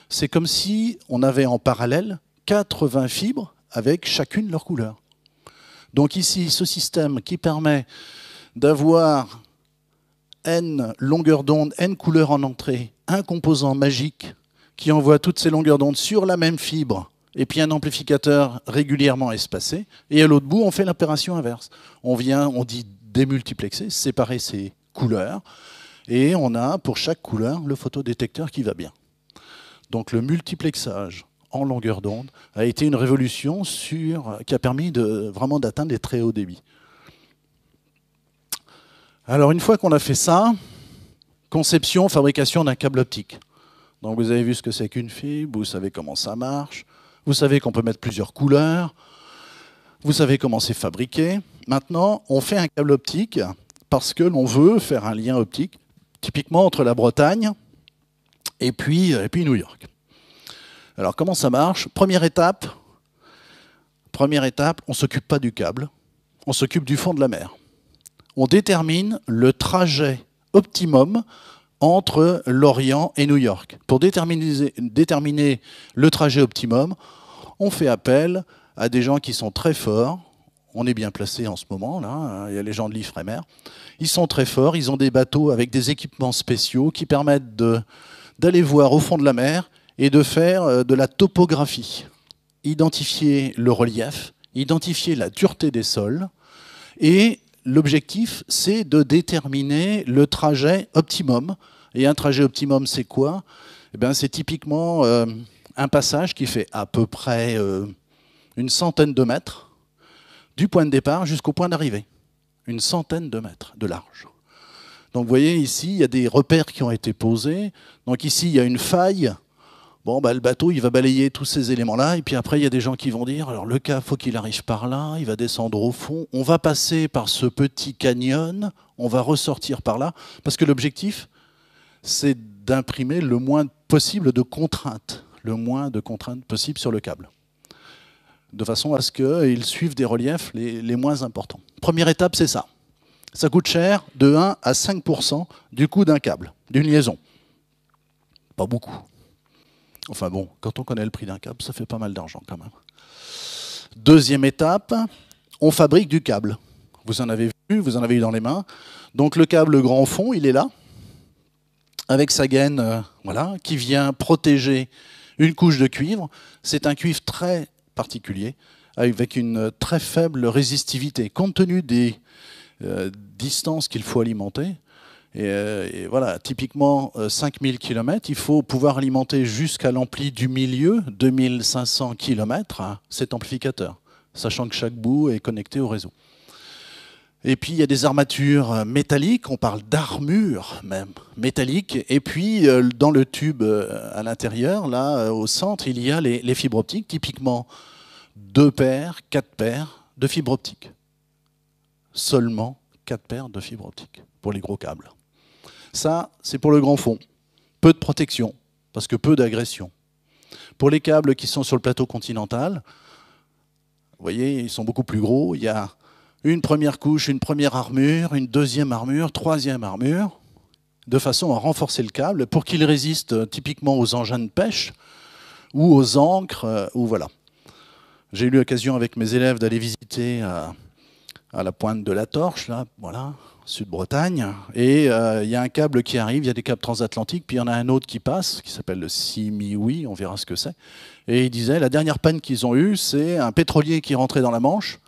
c'est comme si on avait en parallèle 80 fibres avec chacune leur couleur. Donc ici, ce système qui permet d'avoir n longueurs d'onde, n couleurs en entrée, un composant magique qui envoie toutes ces longueurs d'onde sur la même fibre, et puis un amplificateur régulièrement espacé, et à l'autre bout, on fait l'opération inverse. On dit démultiplexer, séparer ces couleurs, et on a pour chaque couleur le photodétecteur qui va bien. Donc le multiplexage en longueur d'onde a été une révolution qui a permis vraiment d'atteindre les très hauts débits. Alors une fois qu'on a fait ça, conception, fabrication d'un câble optique. Donc vous avez vu ce que c'est qu'une fibre, vous savez comment ça marche, vous savez qu'on peut mettre plusieurs couleurs, vous savez comment c'est fabriqué. Maintenant, on fait un câble optique parce que l'on veut faire un lien optique, typiquement entre la Bretagne et puis New York. Alors comment ça marche? Première étape, on ne s'occupe pas du câble, on s'occupe du fond de la mer. On détermine le trajet optimum entre l'Orient et New York. Pour déterminer le trajet optimum, on fait appel à des gens qui sont très forts. On est bien placé en ce moment, là. Il y a les gens de l'Ifremer. Ils sont très forts, ils ont des bateaux avec des équipements spéciaux qui permettent d'aller voir au fond de la mer et de faire de la topographie. Identifier le relief, identifier la dureté des sols. Et l'objectif, c'est de déterminer le trajet optimum. Et un trajet optimum, c'est quoi? Eh bien, c'est typiquement un passage qui fait à peu près une centaine de mètres du point de départ jusqu'au point d'arrivée. Une centaine de mètres de large. Donc vous voyez ici, il y a des repères qui ont été posés. Donc ici, il y a une faille. Bon, le bateau, il va balayer tous ces éléments-là. Et puis après, il y a des gens qui vont dire, alors le câble, il faut qu'il arrive par là, il va descendre au fond. On va passer par ce petit canyon, on va ressortir par là. Parce que l'objectif, c'est d'imprimer le moins possible de contraintes. Le moins de contraintes possible sur le câble. De façon à ce qu'ils suivent des reliefs les moins importants. Première étape, c'est ça. Ça coûte cher, de 1 à 5% du coût d'un câble, d'une liaison. Pas beaucoup. Enfin bon, quand on connaît le prix d'un câble, ça fait pas mal d'argent quand même. Deuxième étape, on fabrique du câble. Vous en avez vu, vous en avez eu dans les mains. Donc le câble grand fond, il est là, avec sa gaine voilà, qui vient protéger une couche de cuivre. C'est un cuivre très particulier, avec une très faible résistivité, compte tenu des distances qu'il faut alimenter. Et voilà, typiquement 5000 km, il faut pouvoir alimenter jusqu'à l'ampli du milieu, 2500 km, cet amplificateur, sachant que chaque bout est connecté au réseau. Et puis il y a des armatures métalliques, on parle d'armure même métallique, et puis dans le tube à l'intérieur, là au centre, il y a les fibres optiques, typiquement 2 paires, 4 paires de fibres optiques. Seulement 4 paires de fibres optiques pour les gros câbles. Ça, c'est pour le grand fond. Peu de protection, parce que peu d'agression. Pour les câbles qui sont sur le plateau continental, vous voyez, ils sont beaucoup plus gros. Il y a une première couche, une première armure, une deuxième armure, troisième armure, de façon à renforcer le câble pour qu'il résiste typiquement aux engins de pêche ou aux ancres, ou voilà. J'ai eu l'occasion avec mes élèves d'aller visiter à la pointe de la Torche, là, voilà, Sud-Bretagne, et il y a un câble qui arrive, il y a des câbles transatlantiques, puis il y en a un autre qui passe, qui s'appelle le Simiwi, on verra ce que c'est. Et il disait, la dernière panne qu'ils ont eue, c'est un pétrolier qui rentrait dans la Manche.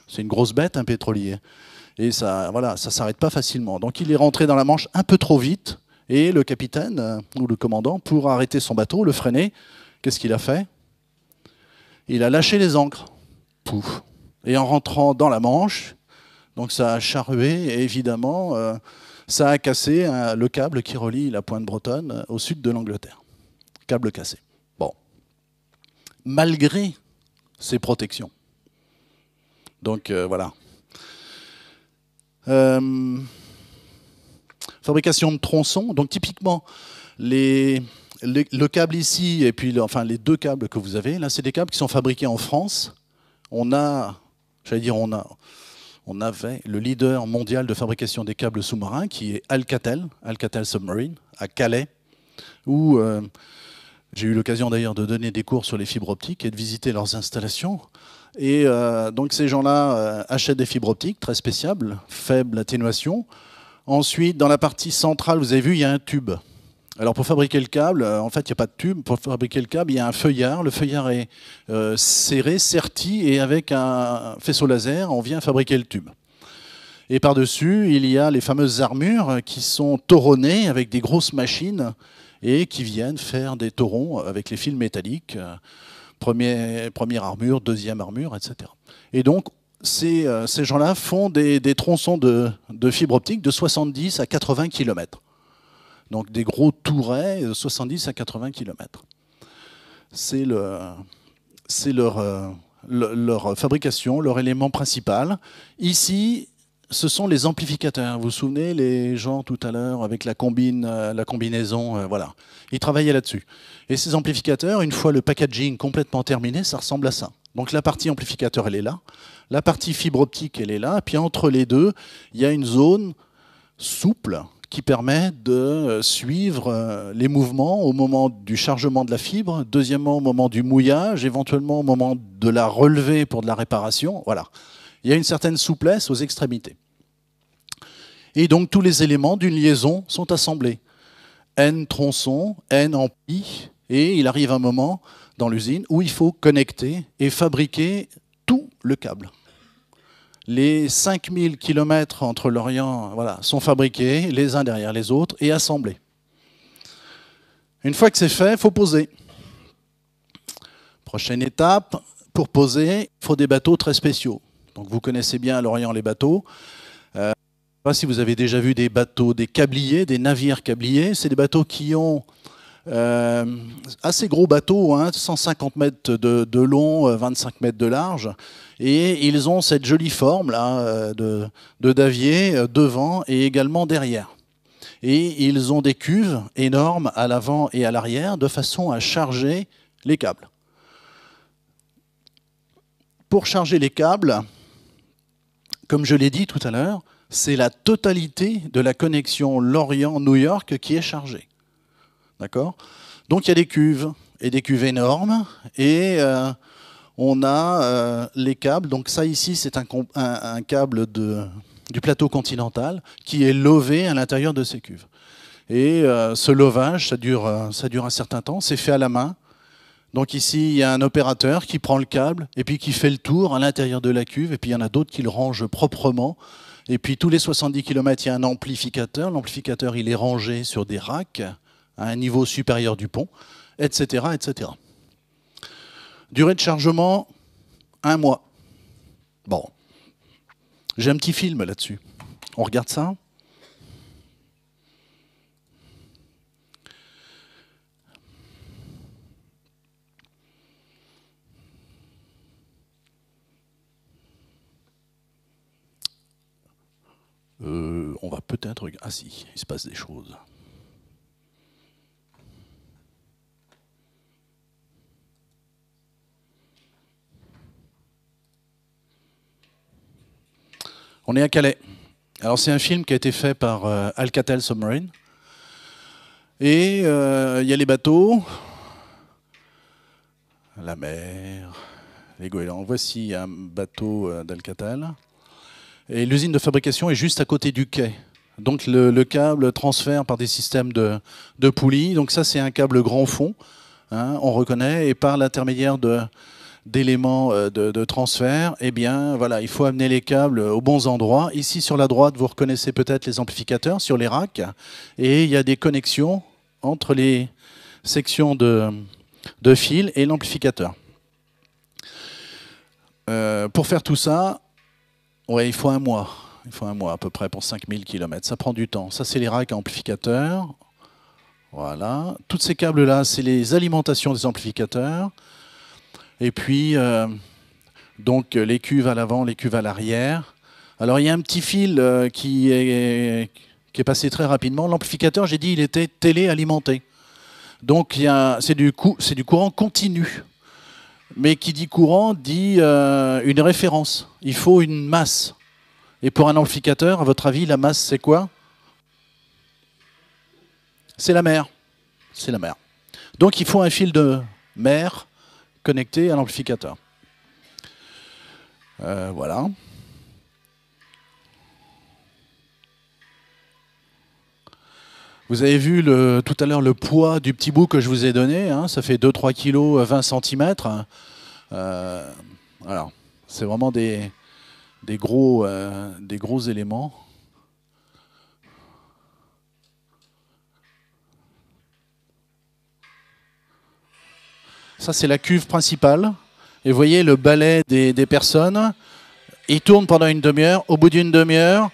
C'est une grosse bête, un pétrolier. Et ça, voilà, ça s'arrête pas facilement. Donc il est rentré dans la Manche un peu trop vite, et le capitaine, ou le commandant, pour arrêter son bateau, le freiner, qu'est-ce qu'il a fait? Il a lâché les ancres. Pouf. Et en rentrant dans la Manche, donc ça a charrué, et évidemment, ça a cassé le câble qui relie la pointe bretonne au sud de l'Angleterre. Câble cassé. Bon. Malgré ces protections. Donc voilà. Fabrication de tronçons. Donc typiquement, le câble ici et puis enfin, les deux câbles que vous avez, là, c'est des câbles qui sont fabriqués en France. On avait le leader mondial de fabrication des câbles sous-marins qui est Alcatel Submarine, à Calais, où j'ai eu l'occasion d'ailleurs de donner des cours sur les fibres optiques et de visiter leurs installations. Et donc ces gens-là achètent des fibres optiques très spéciales, faible atténuation. Ensuite, dans la partie centrale, vous avez vu, il y a un tube. Alors pour fabriquer le câble, en fait, il n'y a pas de tube. Pour fabriquer le câble, il y a un feuillard. Le feuillard est serré, serti, et avec un faisceau laser, on vient fabriquer le tube. Et par-dessus, il y a les fameuses armures qui sont toronnées avec des grosses machines et qui viennent faire des torons avec les fils métalliques. Première armure, deuxième armure, etc. Et donc, ces gens-là font des tronçons de fibre optique de 70 à 80 km. Donc des gros tourets de 70 à 80 km. C'est leur fabrication, leur élément principal. Ici, ce sont les amplificateurs. Vous vous souvenez, les gens tout à l'heure avec la combinaison, voilà. Ils travaillaient là-dessus. Et ces amplificateurs, une fois le packaging complètement terminé, ça ressemble à ça. Donc la partie amplificateur, elle est là. La partie fibre optique, elle est là. Et puis entre les deux, il y a une zone souple qui permet de suivre les mouvements au moment du chargement de la fibre, deuxièmement au moment du mouillage, éventuellement au moment de la relevée pour de la réparation. Voilà. Il y a une certaine souplesse aux extrémités. Et donc tous les éléments d'une liaison sont assemblés. N tronçons, N amplis, et il arrive un moment dans l'usine où il faut connecter et fabriquer tout le câble. Les 5000 km entre l'Orient sont fabriqués les uns derrière les autres et assemblés. Une fois que c'est fait, il faut poser. Prochaine étape, pour poser, il faut des bateaux très spéciaux. Donc vous connaissez bien à l'Orient les bateaux. Je ne sais pas si vous avez déjà vu des bateaux, des câbliers, des navires câbliers. C'est des bateaux qui ont assez gros bateaux, 150 mètres de long, 25 mètres de large. Et ils ont cette jolie forme là, de davier devant et également derrière. Et ils ont des cuves énormes à l'avant et à l'arrière de façon à charger les câbles. Pour charger les câbles, comme je l'ai dit tout à l'heure, c'est la totalité de la connexion Lorient-New York qui est chargée. D'accord ? Donc il y a des cuves, et des cuves énormes, et on a les câbles. Donc ça ici, c'est un câble du plateau continental qui est lové à l'intérieur de ces cuves. Et ce lovage, ça dure un certain temps, c'est fait à la main. Donc ici, il y a un opérateur qui prend le câble et puis qui fait le tour à l'intérieur de la cuve, et puis il y en a d'autres qui le rangent proprement. Et puis tous les 70 km, il y a un amplificateur. L'amplificateur, il est rangé sur des racks à un niveau supérieur du pont, etc., etc. Durée de chargement, 1 mois. Bon, j'ai un petit film là-dessus. On regarde ça ? On va peut-être... Ah si, il se passe des choses. On est à Calais. Alors c'est un film qui a été fait par Alcatel Submarine. Et il y a les bateaux, la mer, les goélands. Voici un bateau d'Alcatel. Et l'usine de fabrication est juste à côté du quai. Donc le câble transfère par des systèmes de poulies. Donc ça, c'est un câble grand fond, on reconnaît. Et par l'intermédiaire d'éléments de transfert, eh bien, voilà, il faut amener les câbles aux bons endroits. Ici, sur la droite, vous reconnaissez peut-être les amplificateurs sur les racks. Et il y a des connexions entre les sections de fil et l'amplificateur. Pour faire tout ça, ouais, il faut 1 mois. Il faut 1 mois à peu près pour 5000 km. Ça prend du temps. Ça, c'est les racks amplificateurs. Voilà. Tous ces câbles-là, c'est les alimentations des amplificateurs. Et puis, donc, les cuves à l'avant, les cuves à l'arrière. Alors, il y a un petit fil qui qui est passé très rapidement. L'amplificateur, j'ai dit, il était téléalimenté. Donc c'est du courant continu. Mais qui dit courant dit une référence. Il faut une masse. Et pour un amplificateur, à votre avis, la masse, c'est quoi? C'est la mer. C'est la mer. Donc il faut un fil de mer connecté à l'amplificateur. Voilà. Vous avez vu tout à l'heure le poids du petit bout que je vous ai donné, hein, ça fait 2-3 kg, 20 cm. Voilà. C'est vraiment des gros éléments. Ça, c'est la cuve principale. Et vous voyez le balai des personnes. Il tourne pendant une demi-heure. Au bout d'une demi-heure,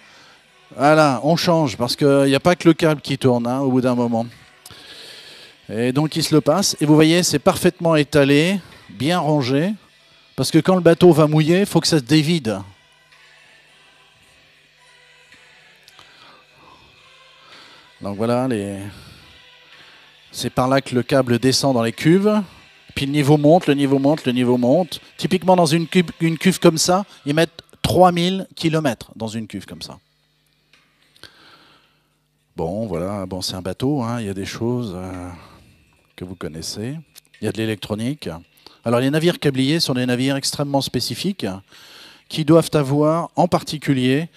voilà, on change, parce qu'il n'y a pas que le câble qui tourne, hein, au bout d'un moment. Et donc, il se le passe. Et vous voyez, c'est parfaitement étalé, bien rangé, parce que quand le bateau va mouiller, il faut que ça se dévide. Donc voilà, c'est par là que le câble descend dans les cuves. Puis le niveau monte, le niveau monte, le niveau monte. Typiquement, dans une cuve comme ça, ils mettent 3000 km dans une cuve comme ça. Bon, voilà, bon, c'est un bateau, hein, il y a des choses que vous connaissez. Il y a de l'électronique. Alors, les navires câbliers sont des navires extrêmement spécifiques qui doivent avoir, en particulier,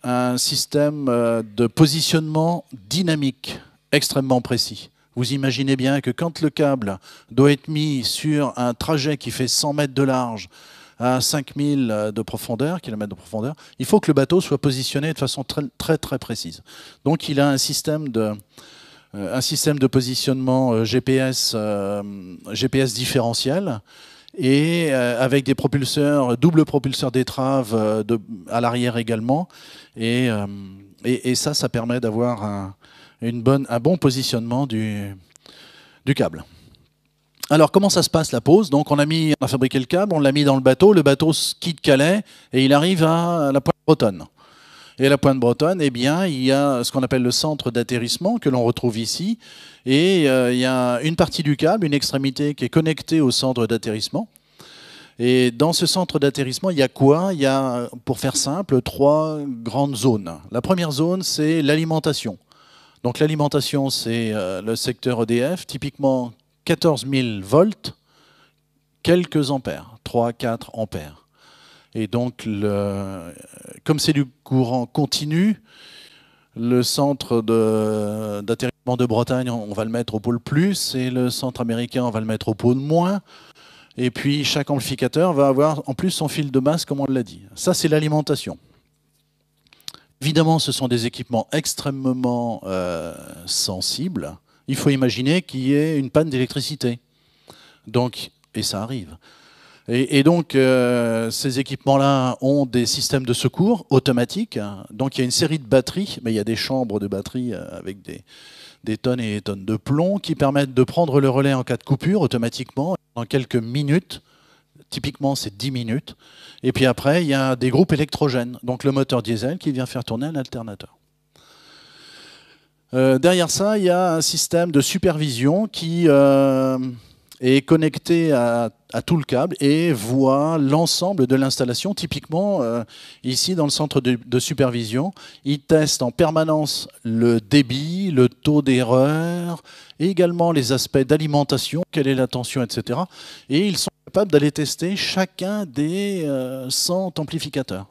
un système de positionnement dynamique extrêmement précis. Vous imaginez bien que quand le câble doit être mis sur un trajet qui fait 100 mètres de large à 5000 de profondeur, kilomètres de profondeur, il faut que le bateau soit positionné de façon très précise. Donc il a un système de positionnement GPS différentiel et avec des propulseurs, double propulseur d'étrave à l'arrière également. Et ça permet d'avoir un bon positionnement du câble. Alors, comment ça se passe la pose? Donc, on a fabriqué le câble, on l'a mis dans le bateau quitte Calais et il arrive à la Pointe Bretonne. Et à la Pointe Bretonne, eh bien, il y a ce qu'on appelle le centre d'atterrissement que l'on retrouve ici. Et il y a une partie du câble, une extrémité qui est connectée au centre d'atterrissement. Et dans ce centre d'atterrissement, il y a quoi? Il y a, pour faire simple, 3 grandes zones. La première zone, c'est l'alimentation. Donc l'alimentation, c'est le secteur EDF, typiquement 14 000 volts, quelques ampères, 3-4 ampères. Et donc, comme c'est du courant continu, le centre d'atterrissement de Bretagne, on va le mettre au pôle plus, et le centre américain, on va le mettre au pôle moins. Et puis, chaque amplificateur va avoir en plus son fil de masse, comme on l'a dit. Ça, c'est l'alimentation. Évidemment, ce sont des équipements extrêmement sensibles. Il faut imaginer qu'il y ait une panne d'électricité. Et ça arrive. Et donc, ces équipements-là ont des systèmes de secours automatiques. Donc, il y a une série de batteries, mais il y a des chambres de batteries avec des tonnes et des tonnes de plomb qui permettent de prendre le relais en cas de coupure automatiquement en quelques minutes. Typiquement, c'est 10 minutes. Et puis après, il y a des groupes électrogènes. Donc, le moteur diesel qui vient faire tourner un alternateur. Derrière ça, il y a un système de supervision qui est connecté à tout le câble et voit l'ensemble de l'installation. Typiquement, ici, dans le centre de supervision, ils testent en permanence le débit, le taux d'erreur, et également les aspects d'alimentation, quelle est la tension, etc. Et ils sont capables d'aller tester chacun des 100 amplificateurs.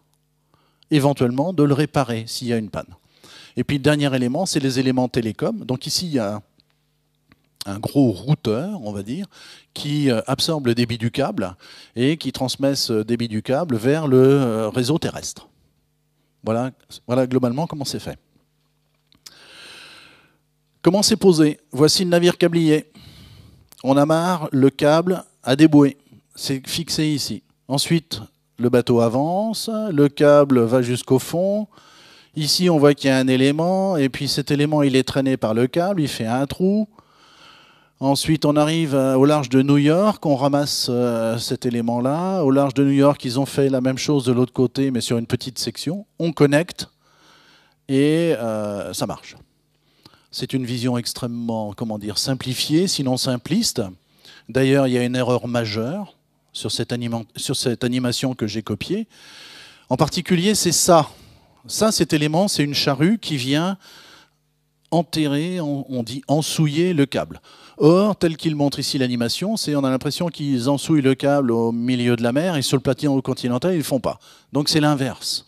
Éventuellement, de le réparer s'il y a une panne. Et puis le dernier élément, c'est les éléments télécom. Donc ici, il y a un gros routeur, on va dire, qui absorbe le débit du câble et qui transmet ce débit du câble vers le réseau terrestre. Voilà globalement comment c'est fait. Comment c'est posé? Voici le navire câblier. On amarre le câble à des bouées. C'est fixé ici. Ensuite, le bateau avance, le câble va jusqu'au fond. Ici, on voit qu'il y a un élément, et puis cet élément, il est traîné par le câble, il fait un trou. Ensuite, on arrive au large de New York, on ramasse cet élément-là. Au large de New York, ils ont fait la même chose de l'autre côté, mais sur une petite section. On connecte, et ça marche. C'est une vision extrêmement, comment dire, simplifiée, sinon simpliste. D'ailleurs, il y a une erreur majeure sur cette animation que j'ai copiée. En particulier, c'est ça. Ça, cet élément, c'est une charrue qui vient enterrer, on dit ensouiller le câble. Or, tel qu'il montre ici l'animation, on a l'impression qu'ils ensouillent le câble au milieu de la mer et sur le plateau continental, ils ne le font pas. Donc c'est l'inverse.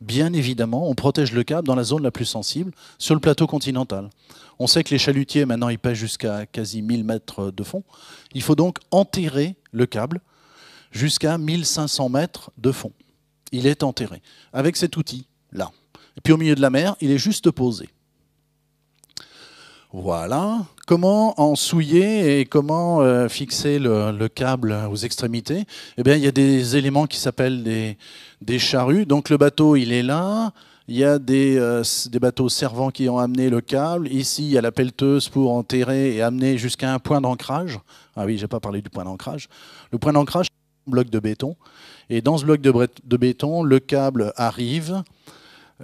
Bien évidemment, on protège le câble dans la zone la plus sensible, sur le plateau continental. On sait que les chalutiers, maintenant, ils pêchent jusqu'à quasi 1000 mètres de fond. Il faut donc enterrer le câble jusqu'à 1500 mètres de fond. Il est enterré, avec cet outil-là. Et puis au milieu de la mer, il est juste posé. Voilà. Comment ensouiller et comment fixer le câble aux extrémités? Eh bien, il y a des éléments qui s'appellent des charrues. Donc le bateau, il est là. Il y a des bateaux servants qui ont amené le câble. Ici, il y a la pelleteuse pour enterrer et amener jusqu'à un point d'ancrage. Ah oui, je n'ai pas parlé du point d'ancrage. Le point d'ancrage, c'est un bloc de béton. Et dans ce bloc de béton, le câble arrive.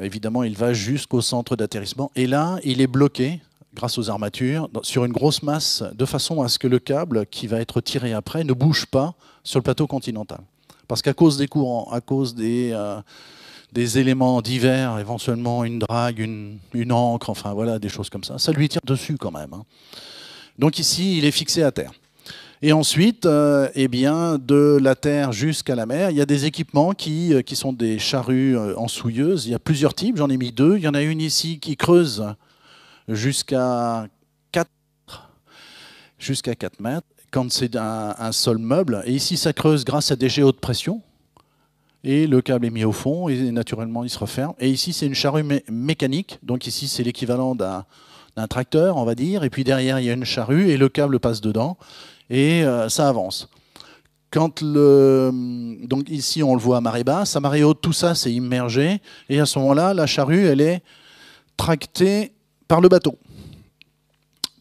Évidemment, il va jusqu'au centre d'atterrissement. Et là, il est bloqué grâce aux armatures, sur une grosse masse, de façon à ce que le câble qui va être tiré après ne bouge pas sur le plateau continental. Parce qu'à cause des courants, à cause des éléments divers, éventuellement une drague, une ancre, enfin voilà, des choses comme ça, ça lui tire dessus quand même. Donc ici, il est fixé à terre. Et ensuite, eh bien, de la terre jusqu'à la mer, il y a des équipements qui sont des charrues ensouilleuses. Il y a plusieurs types, j'en ai mis deux. Il y en a une ici qui creuse jusqu'à 4 mètres, quand c'est un sol meuble. Et ici, ça creuse grâce à des géos de pression. Et le câble est mis au fond, et naturellement, il se referme. Et ici, c'est une charrue mécanique. Donc ici, c'est l'équivalent d'un tracteur, on va dire. Et puis derrière, il y a une charrue, et le câble passe dedans. Et ça avance. Donc ici, on le voit à marée basse. À marée haute, tout ça, c'est immergé. Et à ce moment-là, la charrue, elle est tractée par le bateau.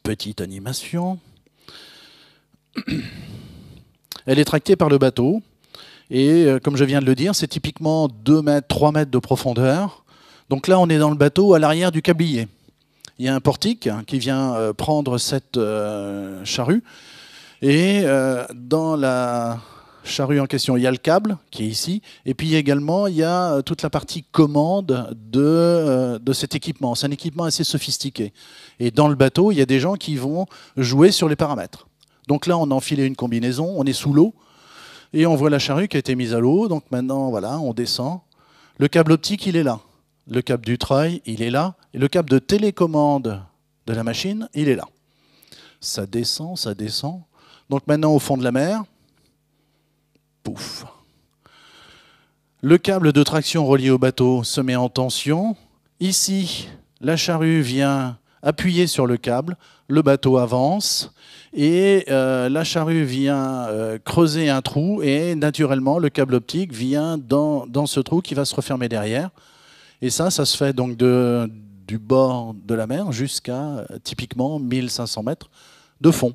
Petite animation. Elle est tractée par le bateau. Et comme je viens de le dire, c'est typiquement 2 mètres, 3 mètres de profondeur. Donc là, on est dans le bateau à l'arrière du câblier. Il y a un portique qui vient prendre cette charrue. Et dans la charrue en question, il y a le câble qui est ici. Et puis également, il y a toute la partie commande de cet équipement. C'est un équipement assez sophistiqué. Et dans le bateau, il y a des gens qui vont jouer sur les paramètres. Donc là, on a enfilé une combinaison, on est sous l'eau. Et on voit la charrue qui a été mise à l'eau. Donc maintenant, voilà, on descend. Le câble optique, il est là. Le câble du treuil, il est là. Et le câble de télécommande de la machine, il est là. Ça descend, ça descend. Donc maintenant, au fond de la mer, pouf. Le câble de traction relié au bateau se met en tension. Ici, la charrue vient appuyer sur le câble. Le bateau avance. Et la charrue vient creuser un trou. Et naturellement, le câble optique vient dans ce trou qui va se refermer derrière. Et ça se fait donc du bord de la mer jusqu'à typiquement 1500 mètres de fond,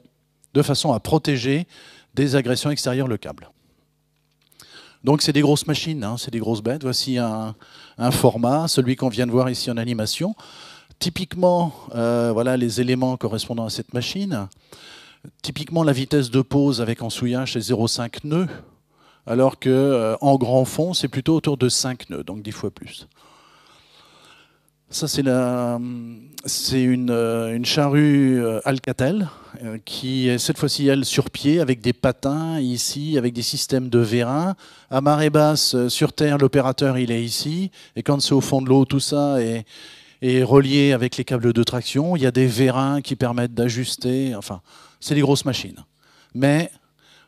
de façon à protéger des agressions extérieures le câble. Donc c'est des grosses machines, hein, c'est des grosses bêtes. Voici un format, celui qu'on vient de voir ici en animation. Typiquement, voilà les éléments correspondant à cette machine. Typiquement, la vitesse de pose avec ensouillage, c'est 0,5 nœuds, alors qu'en grand fond, c'est plutôt autour de 5 nœuds, donc 10 fois plus. Ça, c'est une charrue Alcatel qui est cette fois-ci, elle, sur pied, avec des patins ici, avec des systèmes de vérins. À marée basse, sur terre, l'opérateur, il est ici. Et quand c'est au fond de l'eau, tout ça est relié avec les câbles de traction. Il y a des vérins qui permettent d'ajuster. Enfin, c'est des grosses machines. Mais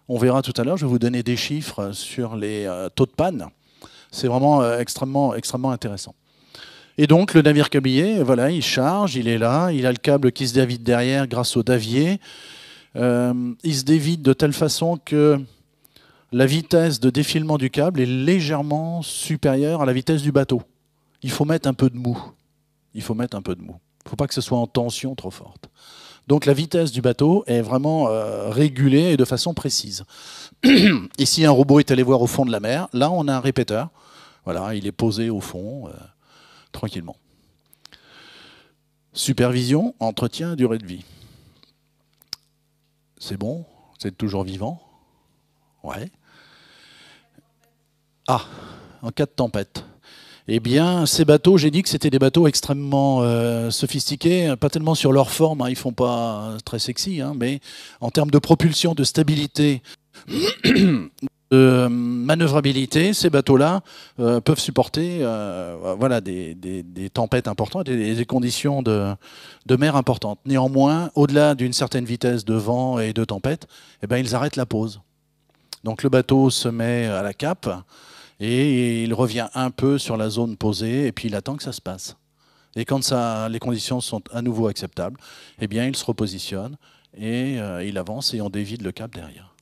on verra tout à l'heure, je vais vous donner des chiffres sur les taux de panne. C'est vraiment extrêmement intéressant. Et donc, le navire câblier, voilà, il charge, il est là, il a le câble qui se dévide derrière grâce au davier. Il se dévide de telle façon que la vitesse de défilement du câble est légèrement supérieure à la vitesse du bateau. Il faut mettre un peu de mou. Il faut mettre un peu de mou. Il ne faut pas que ce soit en tension trop forte. Donc, la vitesse du bateau est vraiment régulée et de façon précise. Ici, un robot est allé voir au fond de la mer. Là, on a un répéteur. Voilà, il est posé au fond. Tranquillement. Supervision, entretien, durée de vie. C'est bon? C'est toujours vivant? Ouais. Ah, en cas de tempête. Eh bien, ces bateaux, j'ai dit que c'était des bateaux extrêmement sophistiqués, pas tellement sur leur forme, hein, ils ne font pas très sexy, hein, mais en termes de propulsion, de stabilité, de manœuvrabilité, ces bateaux-là peuvent supporter voilà, des tempêtes importantes et des conditions de mer importantes. Néanmoins, au-delà d'une certaine vitesse de vent et de tempête, eh ben, ils arrêtent la pause. Donc le bateau se met à la cape, et il revient un peu sur la zone posée, et puis il attend que ça se passe. Et quand les conditions sont à nouveau acceptables, eh bien, il se repositionne, et il avance, et on dévide le cap derrière.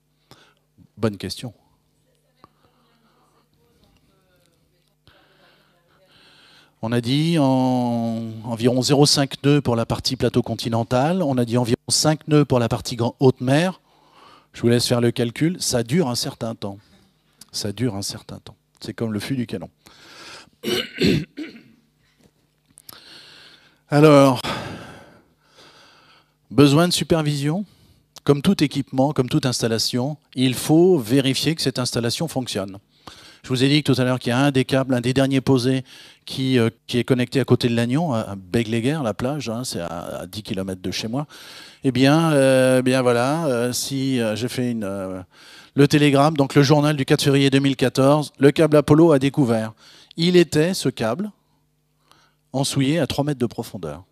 Bonne question. On a dit environ 0,5 nœuds pour la partie plateau continental, on a dit environ 5 nœuds pour la partie haute mer. Je vous laisse faire le calcul, ça dure un certain temps. Ça dure un certain temps. C'est comme le fût du canon. Alors, besoin de supervision. Comme tout équipement, comme toute installation, il faut vérifier que cette installation fonctionne. Je vous ai dit tout à l'heure qu'il y a un des câbles, un des derniers posés, qui est connecté à côté de Lannion, à Begleyguer, la plage, hein, c'est à 10 km de chez moi. Eh bien, voilà, si j'ai fait le télégramme, donc le journal du 4 février 2014, le câble Apollo a découvert. Il était, ce câble, ensouillé à 3 mètres de profondeur.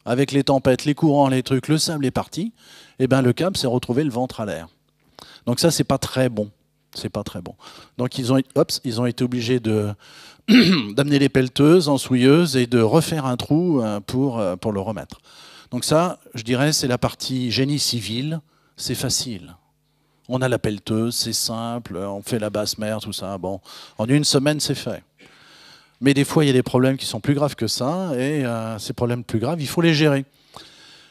Avec les tempêtes, les courants, les trucs, le sable est parti, eh ben, le câble s'est retrouvé le ventre à l'air. Donc ça, c'est pas très bon. C'est pas très bon. Donc ils ont été obligés d'amener les pelleteuses, ensouilleuses, et de refaire un trou pour le remettre. Donc ça, je dirais, c'est la partie génie civil, c'est facile. On a la pelleteuse, c'est simple, on fait la basse mer, tout ça. Bon, en une semaine, c'est fait. Mais des fois, il y a des problèmes qui sont plus graves que ça, et ces problèmes plus graves, il faut les gérer.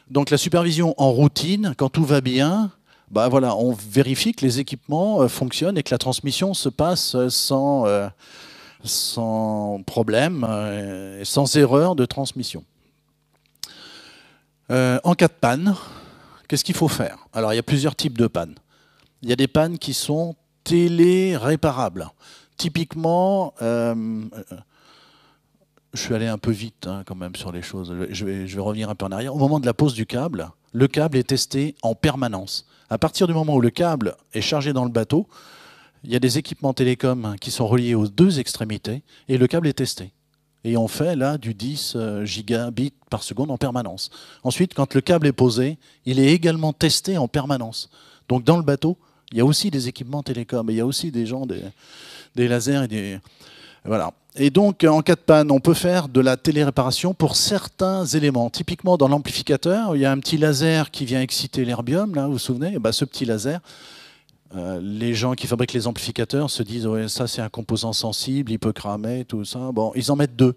Donc la supervision en routine, quand tout va bien, bah voilà, on vérifie que les équipements fonctionnent et que la transmission se passe sans problème, et sans erreur de transmission. En cas de panne, qu'est-ce qu'il faut faire? Alors il y a plusieurs types de pannes. Il y a des pannes qui sont télé-réparables. Typiquement, je suis allé un peu vite hein, quand même sur les choses. Je vais revenir un peu en arrière. Au moment de la pose du câble, le câble est testé en permanence. À partir du moment où le câble est chargé dans le bateau, il y a des équipements télécoms qui sont reliés aux deux extrémités et le câble est testé. Et on fait là du 10 gigabits par seconde en permanence. Ensuite, quand le câble est posé, il est également testé en permanence. Donc dans le bateau, il y a aussi des équipements télécoms, et il y a aussi des gens, des lasers et des... Voilà. Et donc, en cas de panne, on peut faire de la téléréparation pour certains éléments. Typiquement, dans l'amplificateur, il y a un petit laser qui vient exciter l'erbium, là, vous vous souvenez? Et ben, ce petit laser, les gens qui fabriquent les amplificateurs se disent ouais, ça c'est un composant sensible, il peut cramer, tout ça. Bon, ils en mettent 2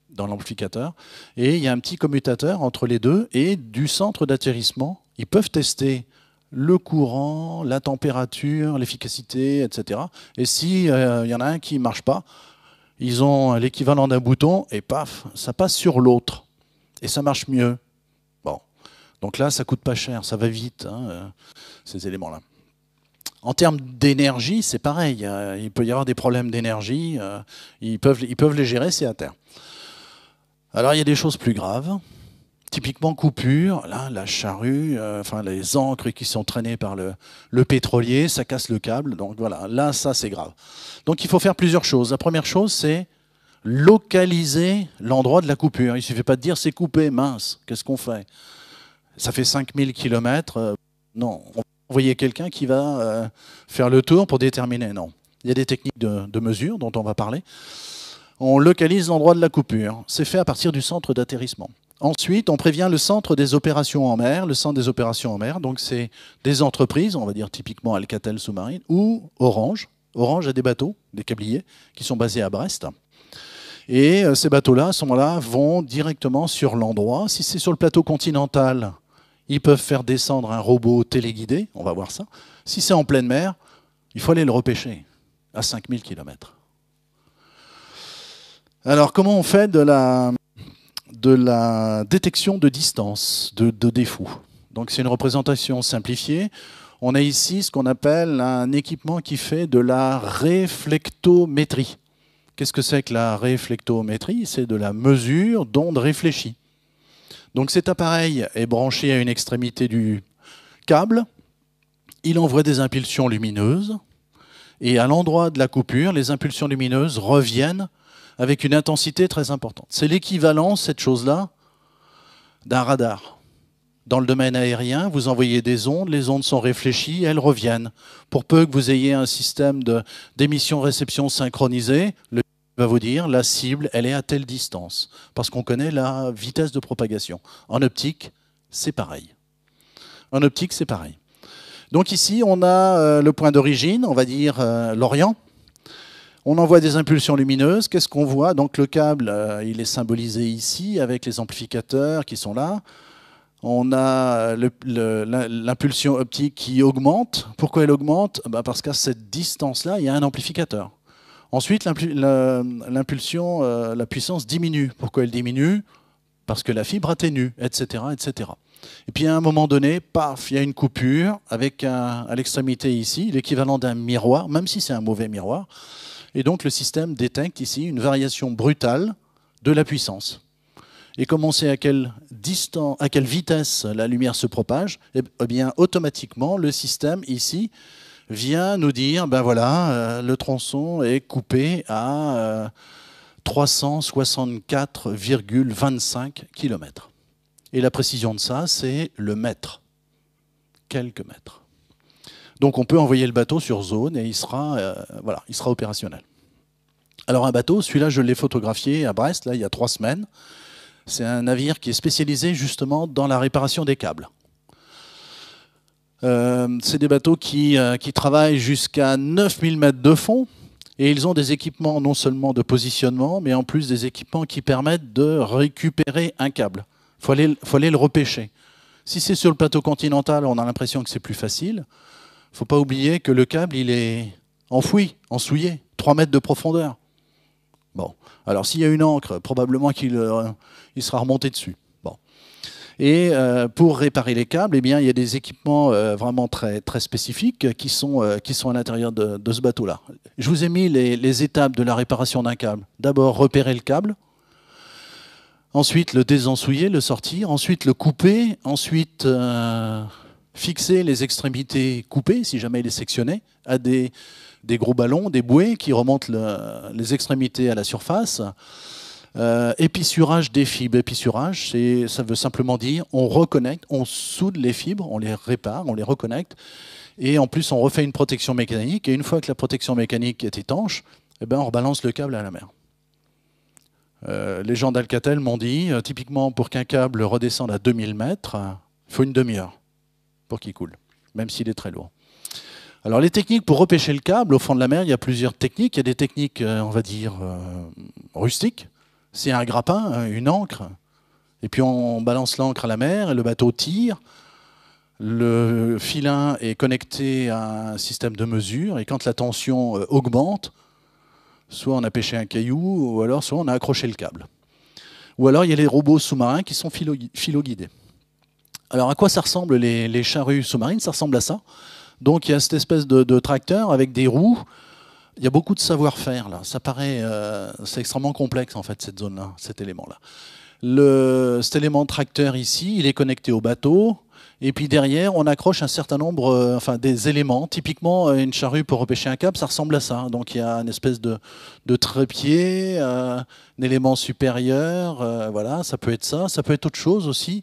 dans l'amplificateur. Et il y a un petit commutateur entre les deux. Et du centre d'atterrissement, ils peuvent tester le courant, la température, l'efficacité, etc. Et s'il y en a un qui ne marche pas, ils ont l'équivalent d'un bouton et paf, ça passe sur l'autre. Et ça marche mieux. Bon. Donc là, ça ne coûte pas cher, ça va vite, hein, ces éléments-là. En termes d'énergie, c'est pareil. Il peut y avoir des problèmes d'énergie. Ils peuvent les gérer, c'est à terre. Alors, il y a des choses plus graves. Typiquement coupure, là, la charrue, enfin les ancres qui sont traînées par le pétrolier, ça casse le câble. Donc voilà, là, ça c'est grave. Donc il faut faire plusieurs choses. La première chose, c'est localiser l'endroit de la coupure. Il ne suffit pas de dire c'est coupé, mince, qu'est-ce qu'on fait? Ça fait 5000 km. Non, on va envoyer quelqu'un qui va faire le tour pour déterminer. Non, il y a des techniques de mesure dont on va parler. On localise l'endroit de la coupure. C'est fait à partir du centre d'atterrissement. Ensuite, on prévient le centre des opérations en mer. Le centre des opérations en mer, donc c'est des entreprises, on va dire typiquement Alcatel Sous-Marine ou Orange. Orange a des bateaux, des câbliers, qui sont basés à Brest. Et ces bateaux-là, à ce moment-là, vont directement sur l'endroit. Si c'est sur le plateau continental, ils peuvent faire descendre un robot téléguidé, on va voir ça. Si c'est en pleine mer, il faut aller le repêcher à 5000 km. Alors, comment on fait de la de la détection de distance, de défauts. Donc c'est une représentation simplifiée. On a ici ce qu'on appelle un équipement qui fait de la réflectométrie. Qu'est-ce que c'est que la réflectométrie? C'est de la mesure d'ondes réfléchies. Donc cet appareil est branché à une extrémité du câble, il envoie des impulsions lumineuses, et à l'endroit de la coupure, les impulsions lumineuses reviennent avec une intensité très importante. C'est l'équivalent, cette chose-là, d'un radar. Dans le domaine aérien, vous envoyez des ondes, les ondes sont réfléchies, elles reviennent. Pour peu que vous ayez un système d'émission-réception synchronisé, le va vous dire la cible, elle est à telle distance, parce qu'on connaît la vitesse de propagation. En optique, c'est pareil. En optique, c'est pareil. Donc ici, on a le point d'origine, on va dire l'Orient. On envoie des impulsions lumineuses. Qu'est-ce qu'on voit? Donc le câble, il est symbolisé ici avec les amplificateurs qui sont là. On a l'impulsion optique qui augmente. Pourquoi elle augmente? Parce qu'à cette distance-là, il y a un amplificateur. Ensuite, l'impulsion, la puissance diminue. Pourquoi elle diminue? Parce que la fibre atténue, etc., etc. Et puis à un moment donné, paf, il y a une coupure avec à l'extrémité ici, l'équivalent d'un miroir, même si c'est un mauvais miroir. Et donc le système détecte ici une variation brutale de la puissance. Et comme on sait à quelle vitesse la lumière se propage, eh bien automatiquement le système ici vient nous dire, ben voilà, le tronçon est coupé à 364,25 km. Et la précision de ça, c'est le mètre. Quelques mètres. Donc on peut envoyer le bateau sur zone et il sera opérationnel. Alors un bateau, celui-là je l'ai photographié à Brest, là, il y a 3 semaines. C'est un navire qui est spécialisé justement dans la réparation des câbles. C'est des bateaux qui travaillent jusqu'à 9000 mètres de fond et ils ont des équipements non seulement de positionnement, mais en plus des équipements qui permettent de récupérer un câble. Faut aller le repêcher. Si c'est sur le plateau continental, on a l'impression que c'est plus facile. Il ne faut pas oublier que le câble, il est enfoui, ensouillé, 3 mètres de profondeur. Bon, alors s'il y a une ancre, probablement qu'il sera remonté dessus. Bon. Et pour réparer les câbles, eh bien, il y a des équipements vraiment très, très spécifiques qui sont à l'intérieur de ce bateau-là. Je vous ai mis les étapes de la réparation d'un câble. D'abord, repérer le câble. Ensuite, le désensouiller, le sortir. Ensuite, le couper. Ensuite, fixer les extrémités coupées, si jamais il est sectionné, à des gros ballons, des bouées qui remontent les extrémités à la surface. Épissurage des fibres. Épissurage, ça veut simplement dire on reconnecte, on soude les fibres, on les répare, on les reconnecte. Et en plus, on refait une protection mécanique. Et une fois que la protection mécanique est étanche, eh ben, on rebalance le câble à la mer. Les gens d'Alcatel m'ont dit, typiquement pour qu'un câble redescende à 2000 mètres, il faut une demi-heure pour qu'il coule, même s'il est très lourd. Alors les techniques pour repêcher le câble au fond de la mer, il y a plusieurs techniques. Il y a des techniques, on va dire, rustiques. C'est un grappin, une ancre, et puis on balance l'ancre à la mer et le bateau tire. Le filin est connecté à un système de mesure et quand la tension augmente, soit on a pêché un caillou, ou alors soit on a accroché le câble. Ou alors il y a les robots sous-marins qui sont philo-guidés. Alors à quoi ça ressemble les charrues sous-marines? Ça ressemble à ça. Donc il y a cette espèce de tracteur avec des roues. Il y a beaucoup de savoir-faire là. Ça paraît, c'est extrêmement complexe en fait cette zone-là, cet élément-là. Cet élément tracteur ici, il est connecté au bateau. Et puis derrière, on accroche un certain nombre, des éléments. Typiquement, une charrue pour repêcher un câble, ça ressemble à ça. Donc il y a une espèce de trépied, un élément supérieur. Voilà, ça peut être ça. Ça peut être autre chose aussi.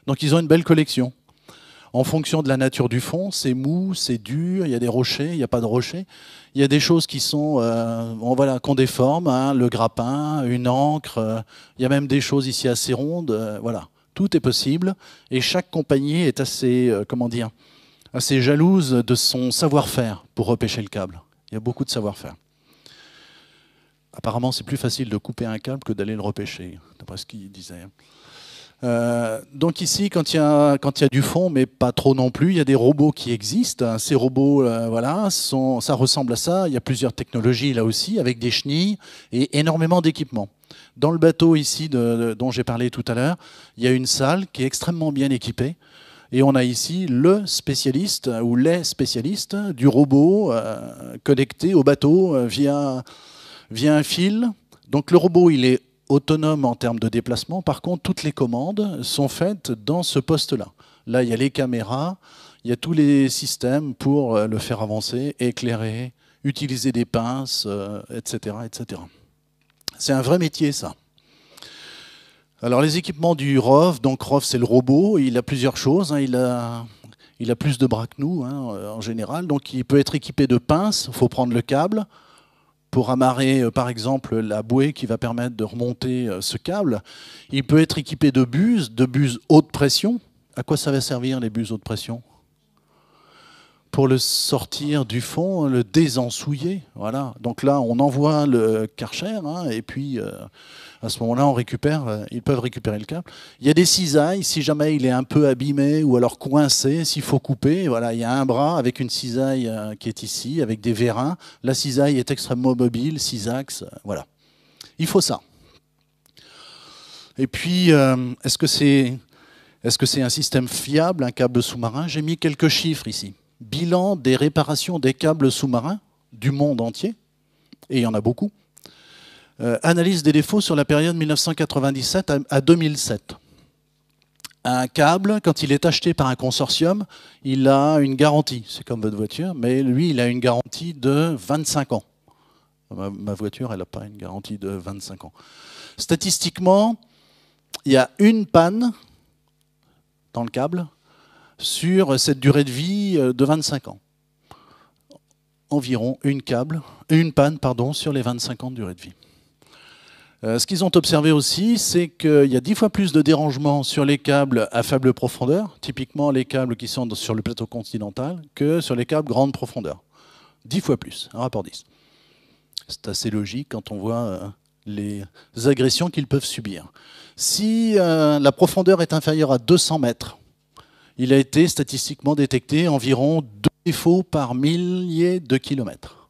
Donc ils ont une belle collection. En fonction de la nature du fond, c'est mou, c'est dur, il y a des rochers, il n'y a pas de rochers. Il y a des choses qui sont, qu'on déforme, hein, le grappin, une ancre. Il y a même des choses ici assez rondes. Voilà. Tout est possible et chaque compagnie est assez jalouse de son savoir-faire pour repêcher le câble. Il y a beaucoup de savoir-faire. Apparemment, c'est plus facile de couper un câble que d'aller le repêcher, d'après ce qu'il disait. Donc ici, quand il y a du fond, mais pas trop non plus, il y a des robots qui existent. Ces robots, voilà, ça ressemble à ça. Il y a plusieurs technologies là aussi, avec des chenilles et énormément d'équipements. Dans le bateau ici dont j'ai parlé tout à l'heure, il y a une salle qui est extrêmement bien équipée. Et on a ici le spécialiste ou les spécialistes du robot connecté au bateau via un fil. Donc le robot, il est autonome en termes de déplacement. Par contre, toutes les commandes sont faites dans ce poste-là. Là, il y a les caméras, il y a tous les systèmes pour le faire avancer, éclairer, utiliser des pinces, etc., etc. C'est un vrai métier, ça. Alors, les équipements du ROV, donc ROV, c'est le robot, il a plusieurs choses. Hein, il a plus de bras que nous, hein, en général. Donc, il peut être équipé de pinces, il faut prendre le câble, pour amarrer, par exemple, la bouée qui va permettre de remonter ce câble. Il peut être équipé de buses haute pression. À quoi ça va servir, les buses haute pression? Pour le sortir du fond, le désensouiller. Voilà. Donc là, on envoie le Karcher, hein, et puis à ce moment-là, ils peuvent récupérer le câble. Il y a des cisailles, si jamais il est un peu abîmé ou alors coincé, s'il faut couper. Voilà, il y a un bras avec une cisaille qui est ici, avec des vérins. La cisaille est extrêmement mobile, 6 axes. Voilà. Il faut ça. Et puis, est-ce que c'est un système fiable, un câble sous-marin? J'ai mis quelques chiffres ici. Bilan des réparations des câbles sous-marins du monde entier, et il y en a beaucoup. Analyse des défauts sur la période 1997 à 2007. Un câble, quand il est acheté par un consortium, il a une garantie. C'est comme votre voiture, mais lui, il a une garantie de 25 ans. Ma voiture, elle n'a pas une garantie de 25 ans. Statistiquement, il y a une panne dans le câble sur cette durée de vie de 25 ans. Environ une panne sur les 25 ans de durée de vie. Ce qu'ils ont observé aussi, c'est qu'il y a 10 fois plus de dérangements sur les câbles à faible profondeur, typiquement les câbles qui sont sur le plateau continental, que sur les câbles grande profondeur. 10 fois plus, un rapport 10. C'est assez logique quand on voit les agressions qu'ils peuvent subir. Si la profondeur est inférieure à 200 mètres, il a été statistiquement détecté environ 2 défauts par millier de kilomètres.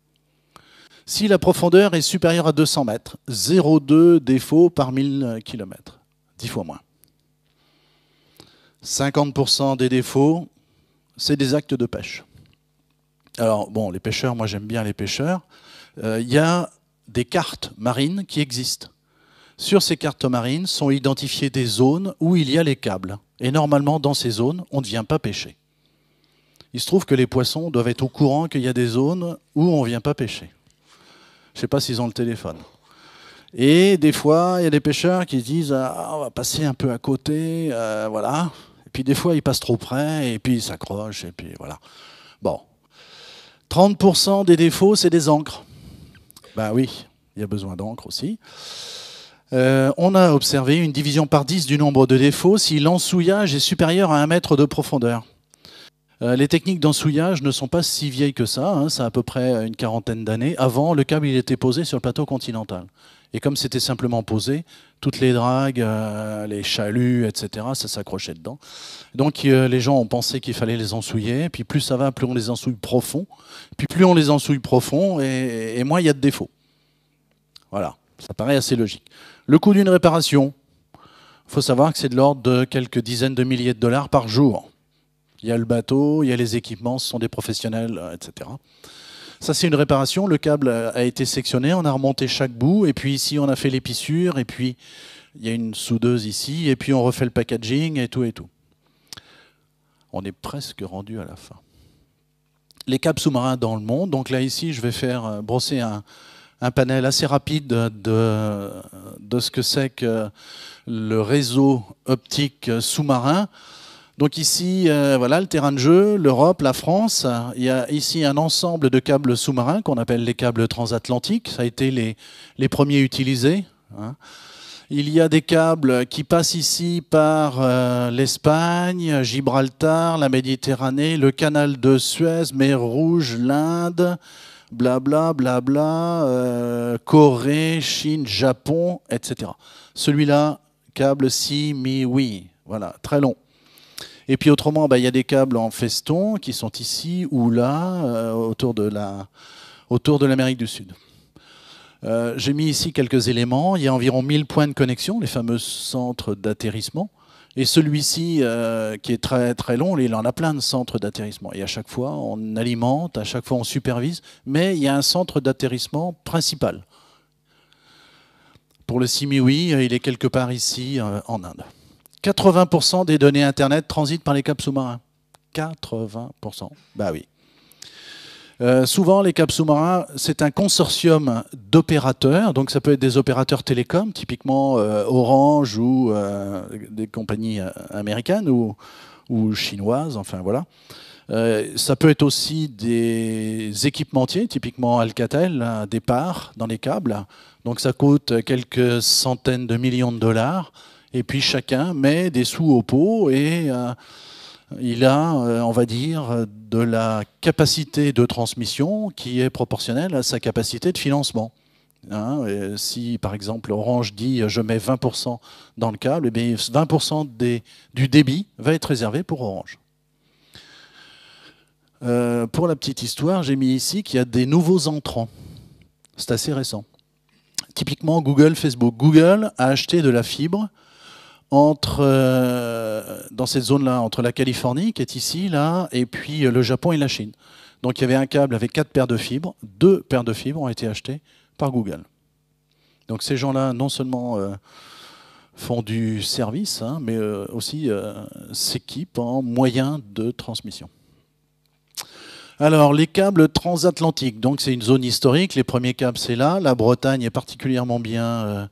Si la profondeur est supérieure à 200 mètres, 0,2 défauts par 1000 km, 10 fois moins. 50% des défauts, c'est des actes de pêche. Alors, bon, les pêcheurs, moi j'aime bien les pêcheurs. Il y a des cartes marines qui existent. Sur ces cartes marines sont identifiées des zones où il y a les câbles. Et normalement, dans ces zones, on ne vient pas pêcher. Il se trouve que les poissons doivent être au courant qu'il y a des zones où on ne vient pas pêcher. Je ne sais pas s'ils ont le téléphone. Et des fois, il y a des pêcheurs qui disent ah, on va passer un peu à côté, voilà. Et puis des fois, ils passent trop près, et puis ils s'accrochent, et puis voilà. Bon. 30% des défauts, c'est des ancres. Ben oui, il y a besoin d'encre aussi. On a observé une division par 10 du nombre de défauts si l'ensouillage est supérieur à 1 mètre de profondeur. Les techniques d'ensouillage ne sont pas si vieilles que ça, hein, ça a à peu près une quarantaine d'années. Avant, le câble il était posé sur le plateau continental. Et comme c'était simplement posé, toutes les dragues, les chaluts, etc., ça s'accrochait dedans. Donc les gens ont pensé qu'il fallait les ensouiller, puis plus ça va, plus on les ensouille profond. Puis plus on les ensouille profond, et moins il y a de défauts. Voilà, ça paraît assez logique. Le coût d'une réparation, il faut savoir que c'est de l'ordre de quelques dizaines de milliers de dollars par jour. Il y a le bateau, il y a les équipements, ce sont des professionnels, etc. Ça, c'est une réparation. Le câble a été sectionné, on a remonté chaque bout, et puis ici, on a fait les fissures, et puis il y a une soudeuse ici, et puis on refait le packaging, et tout, et tout. On est presque rendu à la fin. Les câbles sous-marins dans le monde. Donc là, ici, je vais faire brosser un panel assez rapide de ce que c'est que le réseau optique sous-marin. Donc ici, voilà le terrain de jeu, l'Europe, la France. Il y a ici un ensemble de câbles sous-marins qu'on appelle les câbles transatlantiques. Ça a été les premiers utilisés. Hein. Il y a des câbles qui passent ici par l'Espagne, Gibraltar, la Méditerranée, le canal de Suez, mer Rouge, l'Inde, blabla, blabla, Corée, Chine, Japon, etc. Celui-là, câble Si-Mi-Oui. Voilà, très long. Et puis autrement, il y a des câbles en feston qui sont ici ou là, autour de l'Amérique du Sud. J'ai mis ici quelques éléments. Il y a environ 1000 points de connexion, les fameux centres d'atterrissement. Et celui-ci, qui est très, très long, il en a plein de centres d'atterrissement. Et à chaque fois, on alimente, à chaque fois, on supervise. Mais il y a un centre d'atterrissement principal. Pour le Si-Mi-Oui, il est quelque part ici, en Inde. 80% des données Internet transitent par les câbles sous-marins. 80%. Bah oui. Souvent, les câbles sous-marins, c'est un consortium d'opérateurs. Donc, ça peut être des opérateurs télécoms, typiquement Orange ou des compagnies américaines ou chinoises. Enfin, voilà. Ça peut être aussi des équipementiers, typiquement Alcatel, des parts dans les câbles. Donc, ça coûte quelques centaines de millions de dollars. Et puis, chacun met des sous au pot et il a, on va dire, de la capacité de transmission qui est proportionnelle à sa capacité de financement. Si, par exemple, Orange dit « je mets 20% dans le câble », eh bien, 20% du débit va être réservé pour Orange. Pour la petite histoire, j'ai mis ici qu'il y a des nouveaux entrants. C'est assez récent. Typiquement, Google, Facebook. Google a acheté de la fibre dans cette zone-là, entre la Californie, qui est ici, là, et puis le Japon et la Chine. Donc il y avait un câble avec 4 paires de fibres. 2 paires de fibres ont été achetées par Google. Donc ces gens-là, non seulement font du service, mais aussi s'équipent en moyens de transmission. Alors, les câbles transatlantiques, donc c'est une zone historique. Les premiers câbles, c'est là. La Bretagne est particulièrement bien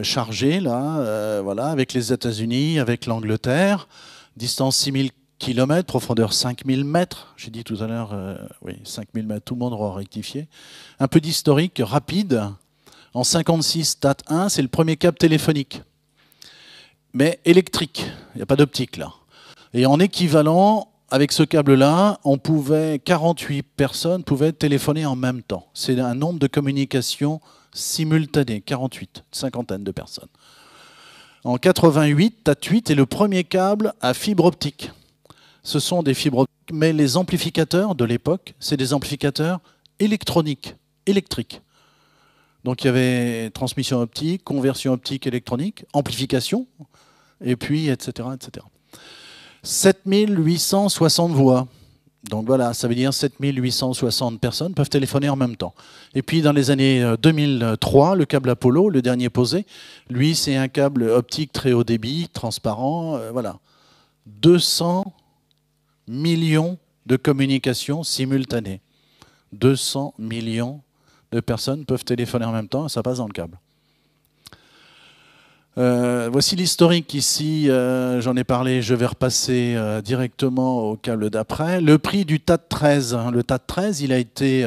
chargée, là, voilà, avec les États-Unis, avec l'Angleterre. Distance 6000 km, profondeur 5000 mètres. J'ai dit tout à l'heure, oui, 5000 mètres, tout le monde aura rectifié. Un peu d'historique rapide. En 56, TAT1, c'est le premier câble téléphonique, mais électrique. Il n'y a pas d'optique, là. Et en équivalent, avec ce câble-là, 48 personnes pouvaient téléphoner en même temps. C'est un nombre de communications simultanées, 48, une cinquantaine de personnes. En 88, TAT8 est le premier câble à fibre optique. Ce sont des fibres optiques, mais les amplificateurs de l'époque, c'est des amplificateurs électroniques, électriques. Donc il y avait transmission optique, conversion optique électronique, amplification, et puis etc. etc. 7860 voix. Donc voilà, ça veut dire 7860 personnes peuvent téléphoner en même temps. Et puis dans les années 2003, le câble Apollo, le dernier posé, lui c'est un câble optique très haut débit, transparent, voilà. 200 millions de communications simultanées. 200 millions de personnes peuvent téléphoner en même temps, ça passe dans le câble. Voici l'historique ici, j'en ai parlé, je vais repasser directement au câble d'après. Le prix du TAT13, le TAT13, il a été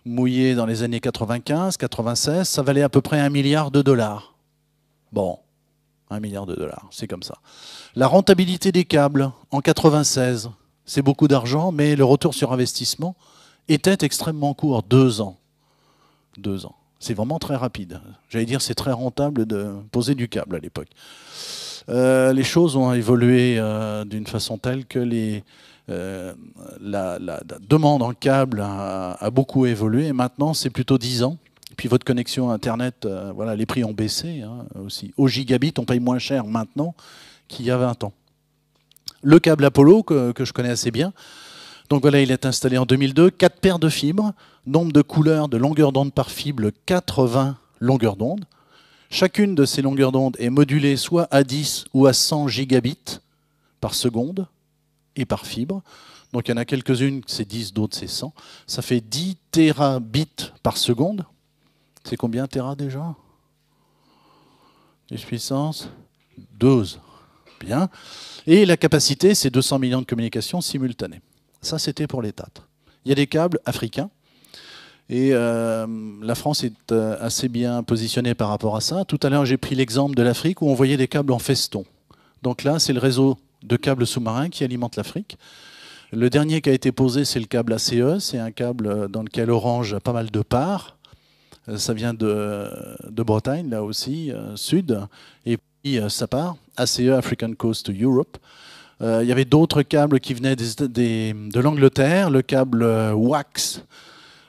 mouillé dans les années 95, 96, ça valait à peu près 1 milliard de dollars. Bon, 1 milliard de dollars, c'est comme ça. La rentabilité des câbles en 96, c'est beaucoup d'argent, mais le retour sur investissement était extrêmement court, 2 ans. 2 ans. C'est vraiment très rapide. J'allais dire c'est très rentable de poser du câble à l'époque. Les choses ont évolué d'une façon telle que la demande en câble a beaucoup évolué. Et maintenant, c'est plutôt 10 ans. Et puis votre connexion Internet, voilà, les prix ont baissé aussi. Au gigabit, on paye moins cher maintenant qu'il y a 20 ans. Le câble Apollo, que je connais assez bien, donc voilà, il est installé en 2002, 4 paires de fibres, nombre de couleurs, de longueur d'onde par fibre, 80 longueurs d'onde. Chacune de ces longueurs d'onde est modulée soit à 10 ou à 100 gigabits par seconde et par fibre. Donc il y en a quelques-unes, c'est 10, d'autres c'est 100. Ça fait 10 terabits par seconde. C'est combien téra déjà? 10 puissance 12. Bien. Et la capacité, c'est 200 millions de communications simultanées. Ça, c'était pour les TAT. Il y a des câbles africains. Et la France est assez bien positionnée par rapport à ça. Tout à l'heure, j'ai pris l'exemple de l'Afrique où on voyait des câbles en feston. Donc là, c'est le réseau de câbles sous-marins qui alimente l'Afrique. Le dernier qui a été posé, c'est le câble ACE. C'est un câble dans lequel Orange a pas mal de parts. Ça vient de Bretagne, là aussi, sud. Et ça part, ACE, African Coast to Europe. Il y avait d'autres câbles qui venaient de l'Angleterre, le câble WACS,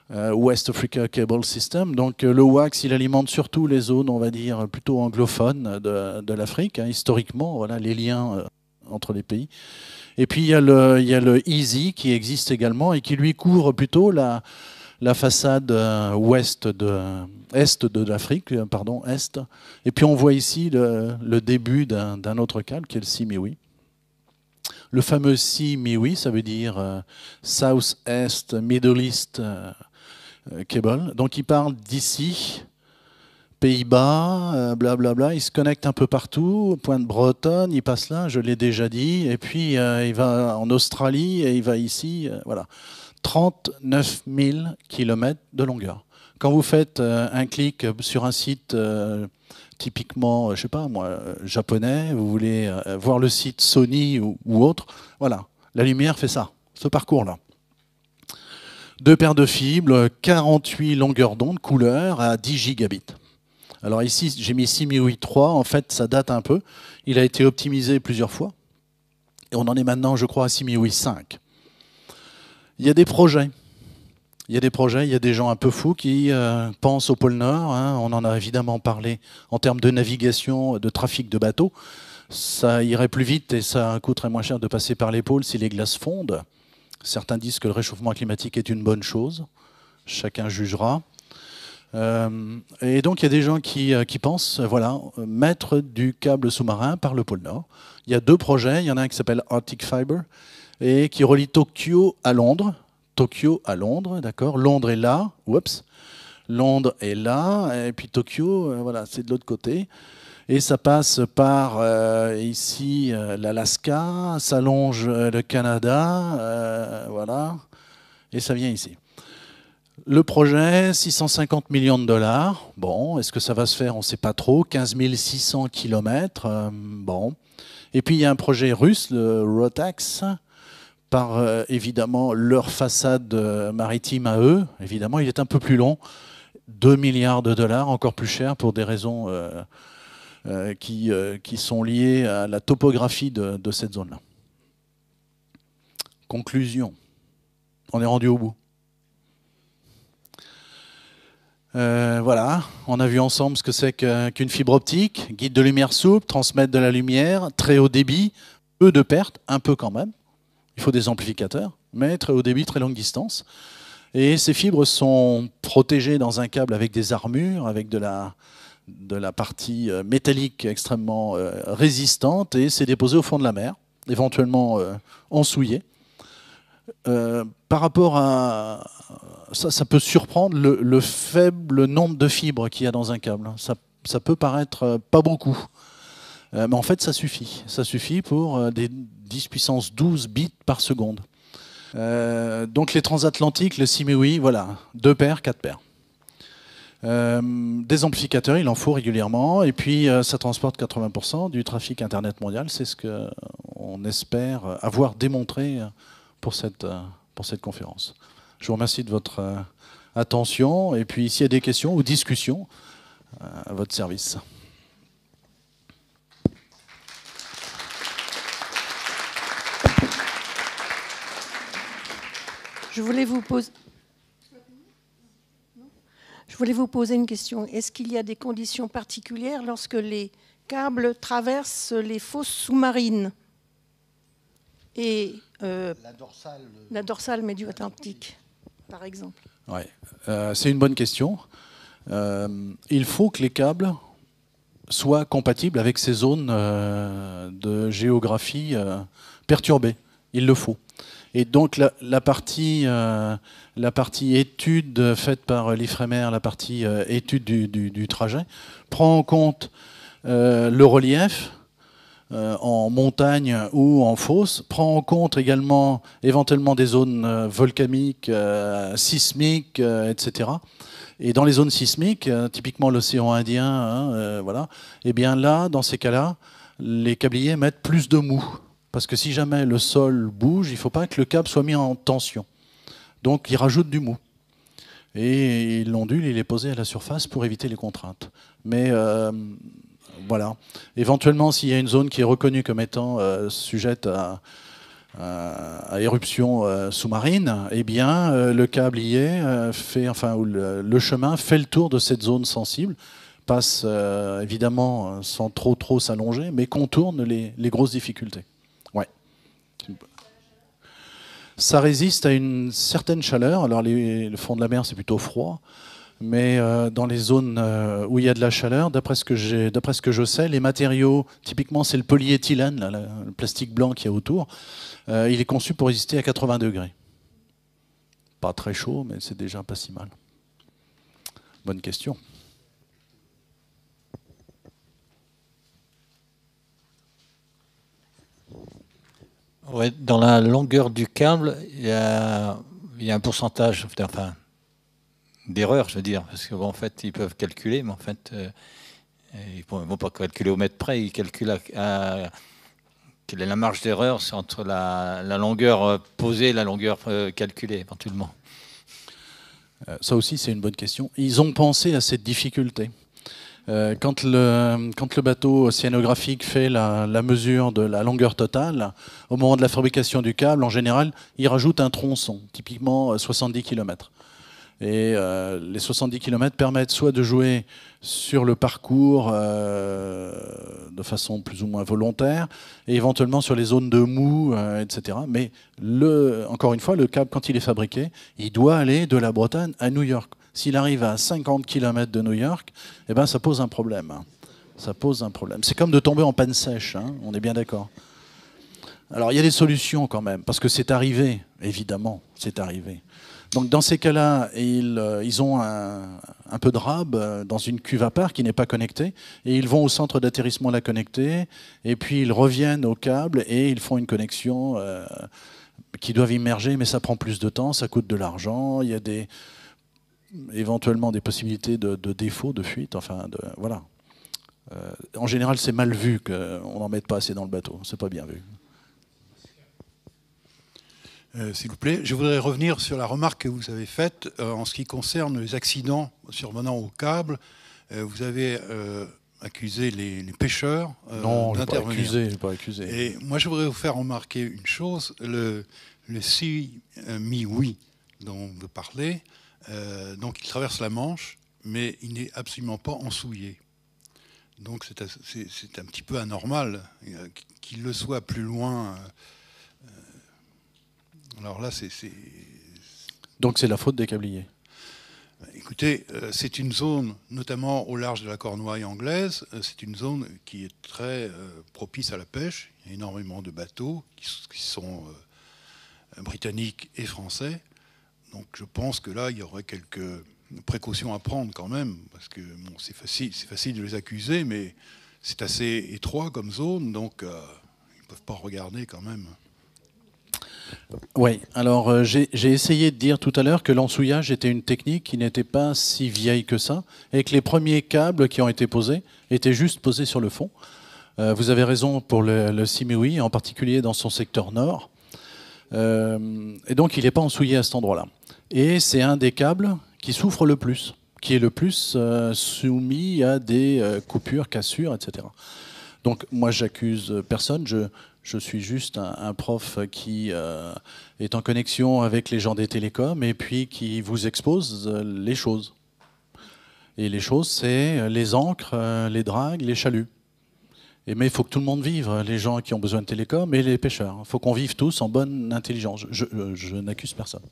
West Africa Cable System. Donc le WACS, il alimente surtout les zones, on va dire, plutôt anglophones de l'Afrique, hein, historiquement, voilà, les liens entre les pays. Et puis il y a le EASY qui existe également et qui lui couvre plutôt la façade est de l'Afrique, pardon, est. Et puis on voit ici le début d'un autre câble qui est le CMIWI. Le fameux CMIWI, ça veut dire South East Middle East Cable. Donc il parle d'ici, Pays-Bas, blablabla. Il se connecte un peu partout. Pointe-Bretonne, il passe là, je l'ai déjà dit. Et puis il va en Australie et il va ici. Voilà. 39 000 km de longueur. Quand vous faites un clic sur un site typiquement, je sais pas moi, japonais, vous voulez voir le site Sony ou autre, voilà, la lumière fait ça, ce parcours-là. 2 paires de fibres, 48 longueurs d'onde, couleur à 10 gigabits. Alors ici, j'ai mis CMIWI 3, en fait, ça date un peu. Il a été optimisé plusieurs fois. Et on en est maintenant, je crois, à CMIWI 5. Il y a des projets. Il y a des gens un peu fous qui pensent au pôle Nord. Hein, on en a évidemment parlé en termes de navigation, de trafic de bateaux. Ça irait plus vite et ça coûterait moins cher de passer par les pôles si les glaces fondent. Certains disent que le réchauffement climatique est une bonne chose. Chacun jugera. Et donc il y a des gens qui pensent voilà, mettre du câble sous-marin par le pôle Nord. Il y a 2 projets. Il y en a un qui s'appelle Arctic Fiber et qui relie Tokyo à Londres. Tokyo à Londres, d'accord. Londres est là, oups. Londres est là, et puis Tokyo, voilà, c'est de l'autre côté. Et ça passe par ici l'Alaska, ça longe le Canada, voilà, et ça vient ici. Le projet, 650 millions de dollars. Bon, est-ce que ça va se faire? On ne sait pas trop. 15 600 km, bon. Et puis il y a un projet russe, le Rotax, par évidemment leur façade maritime à eux. Évidemment, il est un peu plus long, 2 milliards de dollars, encore plus cher pour des raisons qui sont liées à la topographie de cette zone-là. Conclusion. On est rendu au bout. Voilà, on a vu ensemble ce que c'est qu'une fibre optique, guide de lumière souple, transmettre de la lumière, très haut débit, peu de pertes, un peu quand même. Il faut des amplificateurs, mais très haut débit, très longue distance. Et ces fibres sont protégées dans un câble avec des armures, avec de la partie métallique extrêmement résistante, et c'est déposé au fond de la mer, éventuellement ensouillé. Par rapport à... Ça peut surprendre le faible nombre de fibres qu'il y a dans un câble. Ça peut paraître pas beaucoup. Mais en fait, ça suffit. Ça suffit pour des 10 puissance 12 bits par seconde. Donc les transatlantiques, le CMIWI, voilà, 2 paires, 4 paires. Des amplificateurs, il en faut régulièrement. Et puis, ça transporte 80% du trafic Internet mondial. C'est ce qu'on espère avoir démontré pour cette conférence. Je vous remercie de votre attention. Et puis, s'il y a des questions ou discussions, à votre service. Je voulais vous poser une question. Est-ce qu'il y a des conditions particulières lorsque les câbles traversent les fosses sous-marines et la dorsale médio-atlantique, par exemple? Ouais, c'est une bonne question. Il faut que les câbles soient compatibles avec ces zones de géographie perturbées. Il le faut. Et donc la partie étude faite par l'IFREMER, la partie étude du trajet, prend en compte le relief en montagne ou en fosse, prend en compte également éventuellement des zones volcaniques, sismiques, etc. Et dans les zones sismiques, typiquement l'océan Indien, hein, voilà, et bien là, dans ces cas-là, les câbliers mettent plus de mou. Parce que si jamais le sol bouge, il ne faut pas que le câble soit mis en tension. Donc ils rajoutent du mou. Et l'ondule, il est posé à la surface pour éviter les contraintes. Mais Voilà. Éventuellement, s'il y a une zone qui est reconnue comme étant sujette à éruption sous-marine, eh bien, le câble y est, ou le chemin fait le tour de cette zone sensible, passe évidemment sans trop s'allonger, mais contourne les grosses difficultés. Ouais. Ça résiste à une certaine chaleur. Alors, le fond de la mer, c'est plutôt froid. Mais dans les zones où il y a de la chaleur, d'après ce que je sais, les matériaux, typiquement c'est le polyéthylène, là, le plastique blanc qu'il y a autour, il est conçu pour résister à 80 degrés. Pas très chaud, mais c'est déjà pas si mal. Bonne question. Ouais, dans la longueur du câble, il y a un pourcentage, enfin, d'erreur, je veux dire, parce qu'en fait, ils peuvent calculer, mais en fait, ils ne vont pas calculer au mètre près, ils calculent quelle est la marge d'erreur, c'est entre la longueur posée et la longueur calculée, éventuellement. Ça aussi, c'est une bonne question. Ils ont pensé à cette difficulté. Quand le bateau océanographique fait la mesure de la longueur totale, au moment de la fabrication du câble, en général, il rajoute un tronçon, typiquement 70 km. Et les 70 km permettent soit de jouer sur le parcours de façon plus ou moins volontaire, et éventuellement sur les zones de mou, etc. Mais encore une fois, le câble, quand il est fabriqué, il doit aller de la Bretagne à New York. S'il arrive à 50 km de New York, eh ben, ça pose un problème. Ça pose un problème. C'est comme de tomber en panne sèche, hein, on est bien d'accord. Alors il y a des solutions quand même, parce que c'est arrivé, évidemment, c'est arrivé. Donc dans ces cas-là, ils ont un peu de rab dans une cuve à part qui n'est pas connectée, et ils vont au centre d'atterrissement la connecter, et puis ils reviennent au câble et ils font une connexion qui doivent immerger, mais ça prend plus de temps, ça coûte de l'argent, il y a éventuellement des possibilités de défaut, de fuite, enfin, voilà. En général, c'est mal vu qu'on n'en mette pas assez dans le bateau, c'est pas bien vu. S'il vous plaît, je voudrais revenir sur la remarque que vous avez faite en ce qui concerne les accidents survenant au câble. Vous avez accusé les pêcheurs d'intervenir. Non, je n'ai pas accusé. Et moi, je voudrais vous faire remarquer une chose. Le Simiwi dont vous parlez, donc il traverse la Manche, mais il n'est absolument pas ensouillé. Donc c'est un petit peu anormal qu'il le soit plus loin. Alors là, Donc c'est la faute des câbliers. Écoutez, c'est une zone, notamment au large de la Cornouaille anglaise, c'est une zone qui est très propice à la pêche. Il y a énormément de bateaux qui sont britanniques et français. Donc je pense que là, il y aurait quelques précautions à prendre quand même, parce que bon, c'est facile de les accuser, mais c'est assez étroit comme zone, donc ils ne peuvent pas regarder quand même. Oui, alors j'ai essayé de dire tout à l'heure que l'ensouillage était une technique qui n'était pas si vieille que ça, et que les premiers câbles qui ont été posés étaient juste posés sur le fond. Vous avez raison pour le Simiwi, en particulier dans son secteur nord. Et donc il n'est pas ensouillé à cet endroit-là. Et c'est un des câbles qui souffre le plus, qui est le plus soumis à des coupures, cassures, etc. Donc moi j'accuse personne, je suis juste un prof qui est en connexion avec les gens des télécoms et puis qui vous expose les choses. Et les choses, c'est les ancres, les dragues, les chaluts. Mais il faut que tout le monde vive, les gens qui ont besoin de télécom et les pêcheurs. Il faut qu'on vive tous en bonne intelligence. Je n'accuse personne.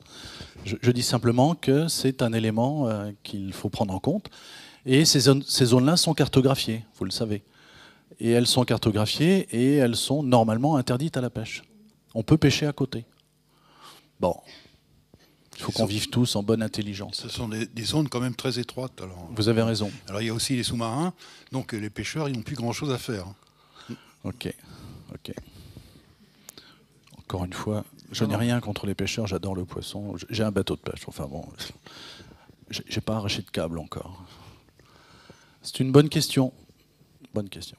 Je dis simplement que c'est un élément qu'il faut prendre en compte. Et ces zones-là sont cartographiées, vous le savez. Et elles sont cartographiées et elles sont normalement interdites à la pêche. On peut pêcher à côté. Bon, il faut qu'on vive tous en bonne intelligence. Ce sont des zones quand même très étroites. Alors, vous avez raison. Alors il y a aussi les sous-marins, donc les pêcheurs, ils n'ont plus grand-chose à faire. Ok. Encore une fois, je n'ai rien contre les pêcheurs, j'adore le poisson. J'ai un bateau de pêche, enfin bon, j'ai pas arraché de câble encore. C'est une bonne question. Bonne question.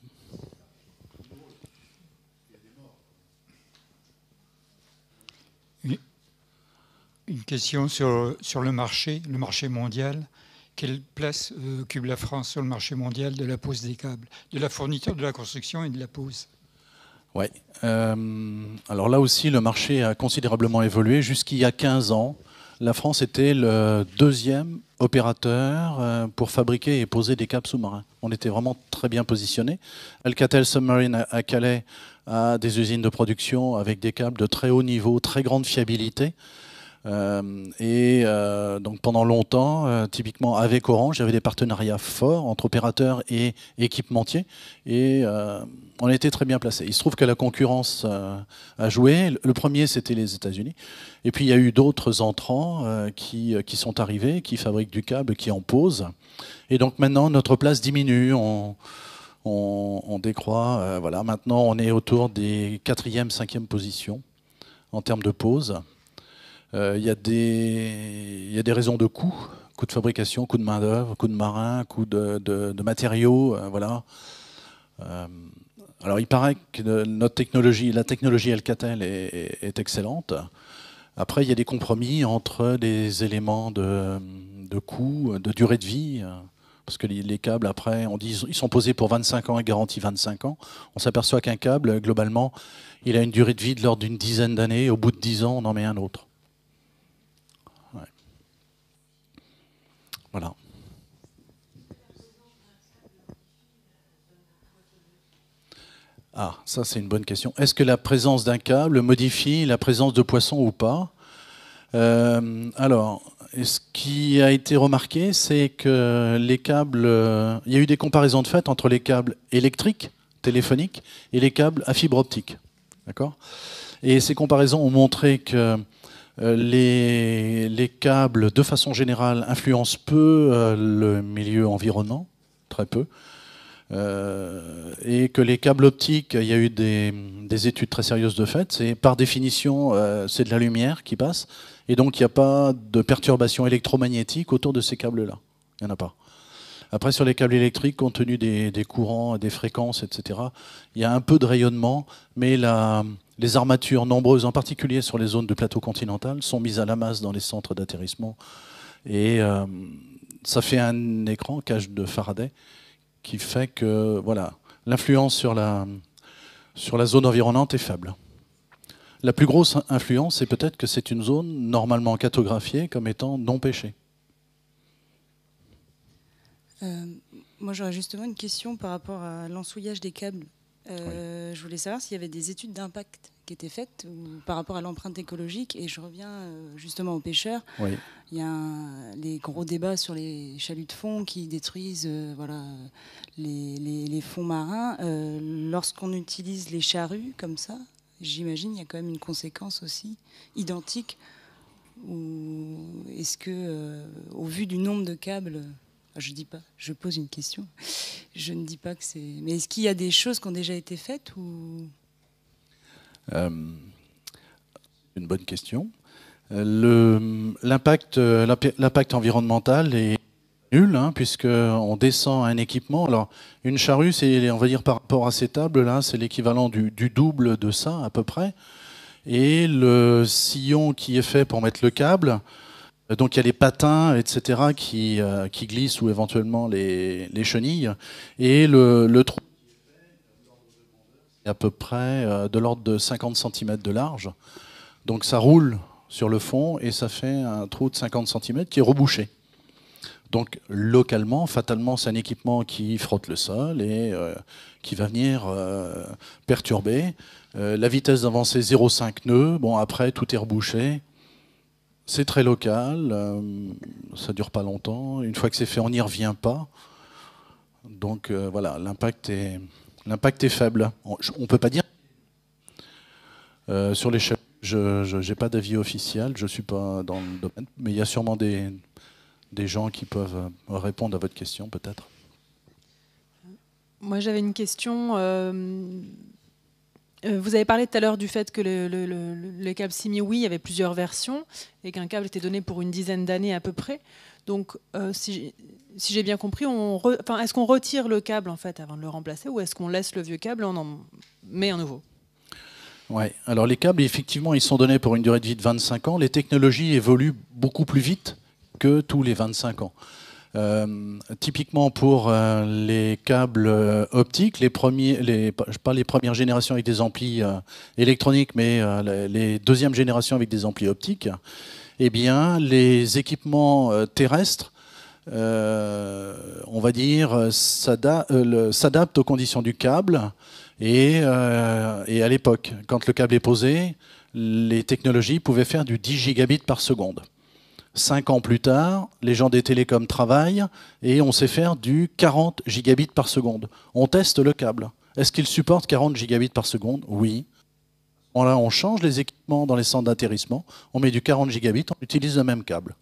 Une question sur le marché mondial. quelle place occupe la France sur le marché mondial de la pose des câbles, de la fourniture, de la construction et de la pose? Oui. Alors là aussi, le marché a considérablement évolué. Jusqu'il y a 15 ans, la France était le deuxième opérateur pour fabriquer et poser des câbles sous-marins. On était vraiment très bien positionné. Alcatel Submarine à Calais a des usines de production avec des câbles de très haut niveau, très grande fiabilité. Donc pendant longtemps, typiquement avec Orange, il y avait des partenariats forts entre opérateurs et équipementiers, et on était très bien placés. Il se trouve que la concurrence a joué. Le premier, c'était les États-Unis, et puis il y a eu d'autres entrants qui sont arrivés, qui fabriquent du câble, qui en posent, et donc maintenant notre place diminue. On décroît. Voilà. Maintenant, on est autour des 4e, 5e positions en termes de pose. Il y a des raisons de coût de fabrication, coût de main-d'œuvre, coût de marin, coût de matériaux. Voilà. Alors, il paraît que la technologie Alcatel est excellente. Après, il y a des compromis entre les éléments de coût, de durée de vie. Parce que les câbles, après, on dit ils sont posés pour 25 ans et garantis 25 ans. On s'aperçoit qu'un câble, globalement, il a une durée de vie de l'ordre d'une dizaine d'années. Au bout de 10 ans, on en met un autre. Ouais. Voilà. Ah, ça c'est une bonne question. Est-ce que la présence d'un câble modifie la présence de poissons ou pas ? Alors, ce qui a été remarqué, c'est que les câbles... il y a eu des comparaisons de fait entre les câbles électriques, téléphoniques, et les câbles à fibre optique. D'accord ? Et ces comparaisons ont montré que les câbles, de façon générale, influencent peu le milieu environnant, très peu. Et que les câbles optiques, il y a eu des études très sérieuses de fait. C'est par définition, c'est de la lumière qui passe, et donc il n'y a pas de perturbation électromagnétique autour de ces câbles-là. Il n'y en a pas. Après, sur les câbles électriques, compte tenu des courants, des fréquences, etc., il y a un peu de rayonnement, mais les armatures nombreuses, en particulier sur les zones de plateau continental, sont mises à la masse dans les centres d'atterrissement. Et ça fait un écran, cage de Faraday, qui fait que voilà, l'influence sur la zone environnante est faible. La plus grosse influence, c'est peut-être que c'est une zone normalement cartographiée comme étant non pêchée. Moi, j'aurais justement une question par rapport à l'ensouillage des câbles. Oui. Je voulais savoir s'il y avait des études d'impact qui étaient faites par rapport à l'empreinte écologique. Et je reviens justement aux pêcheurs. Oui. Il y a les gros débats sur les chaluts de fond qui détruisent les fonds marins. Lorsqu'on utilise les charrues comme ça, j'imagine qu'il y a quand même une conséquence aussi identique. Ou est-ce que, au vu du nombre de câbles... Je dis pas, je pose une question. Je ne dis pas que c'est... Mais est-ce qu'il y a des choses qui ont déjà été faites ou... Une bonne question. L'impact environnemental est nul, hein, puisqu'on descend un équipement. Alors, une charrue, c'est, on va dire par rapport à ces tables-là, c'est l'équivalent du double de ça, à peu près. Et le sillon qui est fait pour mettre le câble... Donc il y a les patins, etc., qui glissent, ou éventuellement les chenilles. Et le trou est à peu près de l'ordre de 50 cm de large. Donc ça roule sur le fond et ça fait un trou de 50 cm qui est rebouché. Donc localement, fatalement, c'est un équipement qui frotte le sol et qui va venir perturber. La vitesse d'avancée 0,5 nœuds. Bon, après, tout est rebouché. C'est très local, ça ne dure pas longtemps. Une fois que c'est fait, on n'y revient pas. Donc voilà, l'impact est faible. On ne peut pas dire. Sur les chaluts, je n'ai pas d'avis officiel, je ne suis pas dans le domaine, mais il y a sûrement des gens qui peuvent répondre à votre question, peut-être. Moi, j'avais une question. Vous avez parlé tout à l'heure du fait que le câble SIMI-WI, il y avait plusieurs versions et qu'un câble était donné pour une dizaine d'années à peu près. Donc, si j'ai bien compris, est-ce qu'on retire le câble en fait avant de le remplacer, ou est-ce qu'on laisse le vieux câble et on en met un nouveau ? Ouais. Alors les câbles, effectivement, ils sont donnés pour une durée de vie de 25 ans. Les technologies évoluent beaucoup plus vite que tous les 25 ans. Typiquement pour les câbles optiques, pas les premières générations avec des amplis électroniques, mais les deuxièmes générations avec des amplis optiques, eh bien, les équipements terrestres, on va dire, s'adaptent aux conditions du câble. Et à l'époque, quand le câble est posé, les technologies pouvaient faire du 10 gigabits par seconde. 5 ans plus tard, les gens des télécoms travaillent et on sait faire du 40 gigabits par seconde. On teste le câble. Est-ce qu'il supporte 40 gigabits par seconde? Oui. Là, on change les équipements dans les centres d'atterrissement, on met du 40 gigabits, on utilise le même câble.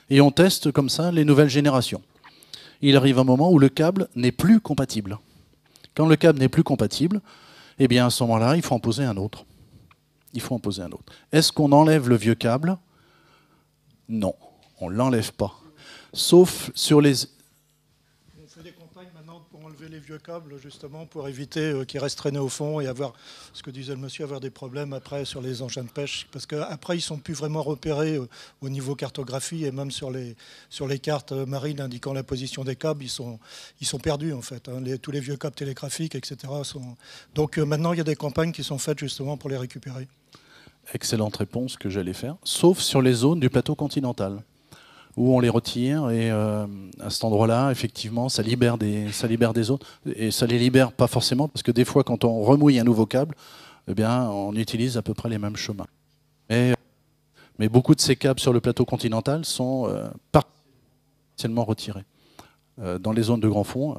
Et on teste comme ça les nouvelles générations. Il arrive un moment où le câble n'est plus compatible. Quand le câble n'est plus compatible, eh bien à ce moment-là, il faut en poser un autre. Il faut en poser un autre. Est-ce qu'on enlève le vieux câble? Non, on ne l'enlève pas. Sauf sur les... On fait des campagnes maintenant pour enlever les vieux câbles, justement, pour éviter qu'ils restent traînés au fond et avoir, ce que disait le monsieur, avoir des problèmes après sur les engins de pêche. Parce qu'après, ils ne sont plus vraiment repérés au niveau cartographie et même sur les cartes marines indiquant la position des câbles, ils sont perdus, en fait. Hein. Tous les vieux câbles télégraphiques, etc. Donc maintenant, il y a des campagnes qui sont faites justement pour les récupérer. Excellente réponse que j'allais faire, sauf sur les zones du plateau continental, où on les retire et à cet endroit-là, effectivement, ça libère des zones. Et ça les libère pas forcément, parce que des fois, quand on remouille un nouveau câble, eh bien, on utilise à peu près les mêmes chemins. Mais beaucoup de ces câbles sur le plateau continental sont partiellement retirés. Dans les zones de grand fond,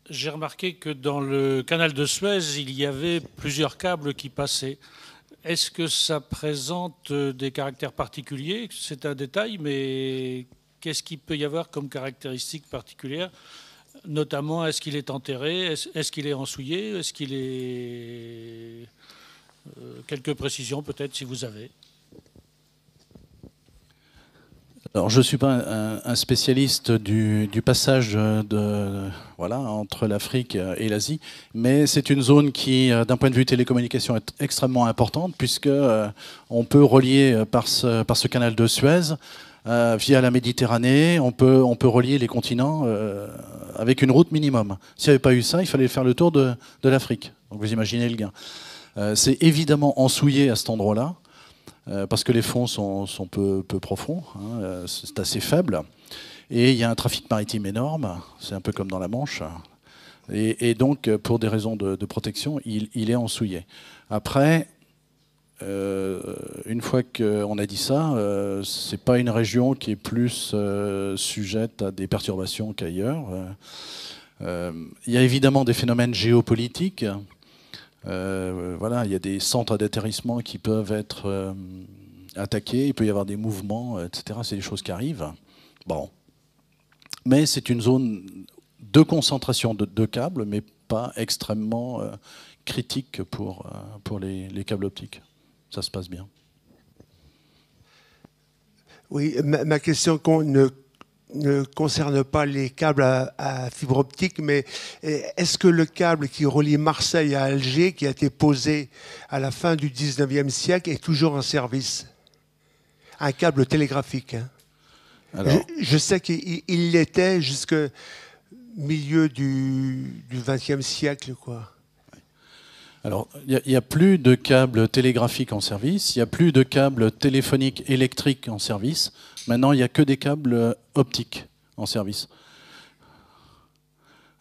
J'ai remarqué que dans le canal de Suez, il y avait plusieurs câbles qui passaient. Est-ce que ça présente des caractères particuliers? C'est un détail, mais qu'est-ce qu'il peut y avoir comme caractéristiques particulières? Notamment, est-ce qu'il est enterré? Est-ce qu'il est ensouillé? Est-ce qu'il est... quelques précisions peut-être si vous avez. Alors, je ne suis pas un spécialiste du passage entre l'Afrique et l'Asie, mais c'est une zone qui, d'un point de vue télécommunication, est extrêmement importante, puisque on peut relier par ce canal de Suez via la Méditerranée, on peut relier les continents avec une route minimum. S'il n'y avait pas eu ça, il fallait faire le tour de l'Afrique. Donc vous imaginez le gain. C'est évidemment ensouillé à cet endroit-là, parce que les fonds sont peu profonds, hein, c'est assez faible. Et il y a un trafic maritime énorme, c'est un peu comme dans la Manche. Et donc, pour des raisons de protection, il est ensouillé. Après, une fois qu'on a dit ça, c'est pas une région qui est plus sujette à des perturbations qu'ailleurs. Il y a évidemment des phénomènes géopolitiques. Il y a des centres d'atterrissement qui peuvent être attaqués, il peut y avoir des mouvements, etc. C'est des choses qui arrivent. Bon. Mais c'est une zone de concentration de câbles, mais pas extrêmement critique pour les câbles optiques. Ça se passe bien. Oui, ma question ne concerne pas les câbles à fibre optique, mais est-ce que le câble qui relie Marseille à Alger, qui a été posé à la fin du 19e siècle, est toujours en service? Un câble télégraphique. Hein. Alors, je sais qu'il l'était jusqu'au milieu du 20e siècle, quoi. Alors, il n'y a plus de câbles télégraphiques en service, il n'y a plus de câbles téléphoniques électriques en service. Maintenant, il n'y a que des câbles optiques en service.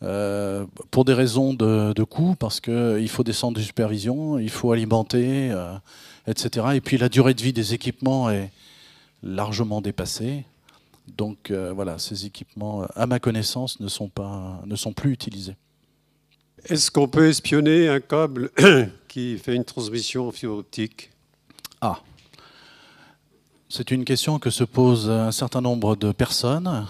Pour des raisons de coût, parce qu'il faut des centres de supervision, il faut alimenter, etc. Et puis la durée de vie des équipements est largement dépassée. Donc voilà, ces équipements, à ma connaissance, ne sont plus utilisés. Est-ce qu'on peut espionner un câble qui fait une transmission en fibre optique? Ah, c'est une question que se posent un certain nombre de personnes.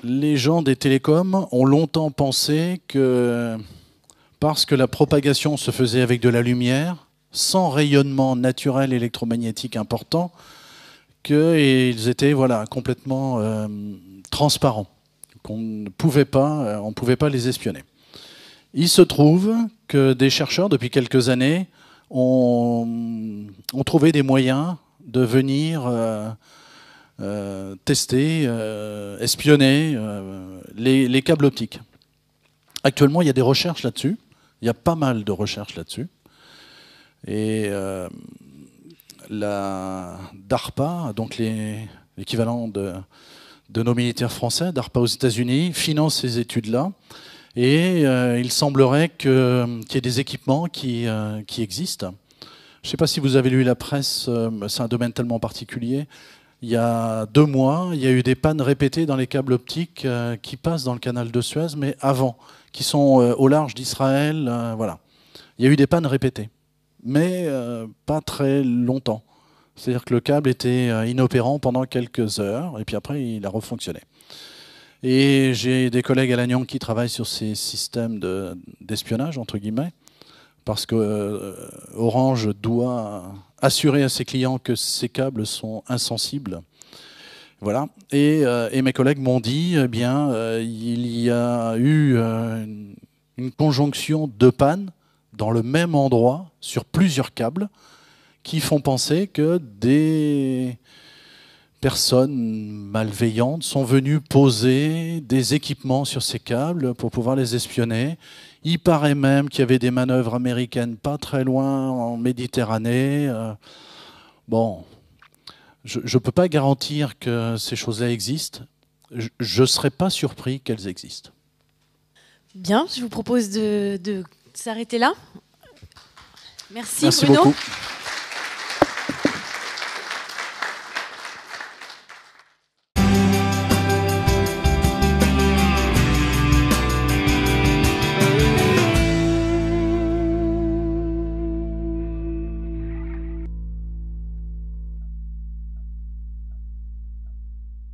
Les gens des télécoms ont longtemps pensé que parce que la propagation se faisait avec de la lumière, sans rayonnement naturel électromagnétique important, qu'ils étaient complètement transparents. qu'on ne pouvait pas, on pouvait pas les espionner. Il se trouve que des chercheurs, depuis quelques années, ont trouvé des moyens de venir tester, espionner les câbles optiques. Actuellement, il y a des recherches là-dessus. Il y a pas mal de recherches là-dessus. Et la DARPA, donc l'équivalent de nos militaires français, DARPA aux États-Unis, finance ces études-là. Et il semblerait qu'il y ait des équipements qui existent. Je ne sais pas si vous avez lu la presse, c'est un domaine tellement particulier. Il y a 2 mois, il y a eu des pannes répétées dans les câbles optiques qui passent dans le canal de Suez, mais avant, qui sont au large d'Israël. Voilà. Il y a eu des pannes répétées, mais pas très longtemps. C'est-à-dire que le câble était inopérant pendant quelques heures, et puis après, il a refonctionné. Et j'ai des collègues à Lannion qui travaillent sur ces systèmes d'espionnage, entre guillemets, parce que Orange doit assurer à ses clients que ces câbles sont insensibles. Voilà. Et mes collègues m'ont dit, eh bien, il y a eu une conjonction de pannes dans le même endroit, sur plusieurs câbles, qui font penser que des personnes malveillantes sont venues poser des équipements sur ces câbles pour pouvoir les espionner. Il paraît même qu'il y avait des manœuvres américaines pas très loin en Méditerranée. Bon, je ne peux pas garantir que ces choses-là existent. Je ne serais pas surpris qu'elles existent. Bien, je vous propose de s'arrêter là. Merci Merci Bruno. beaucoup.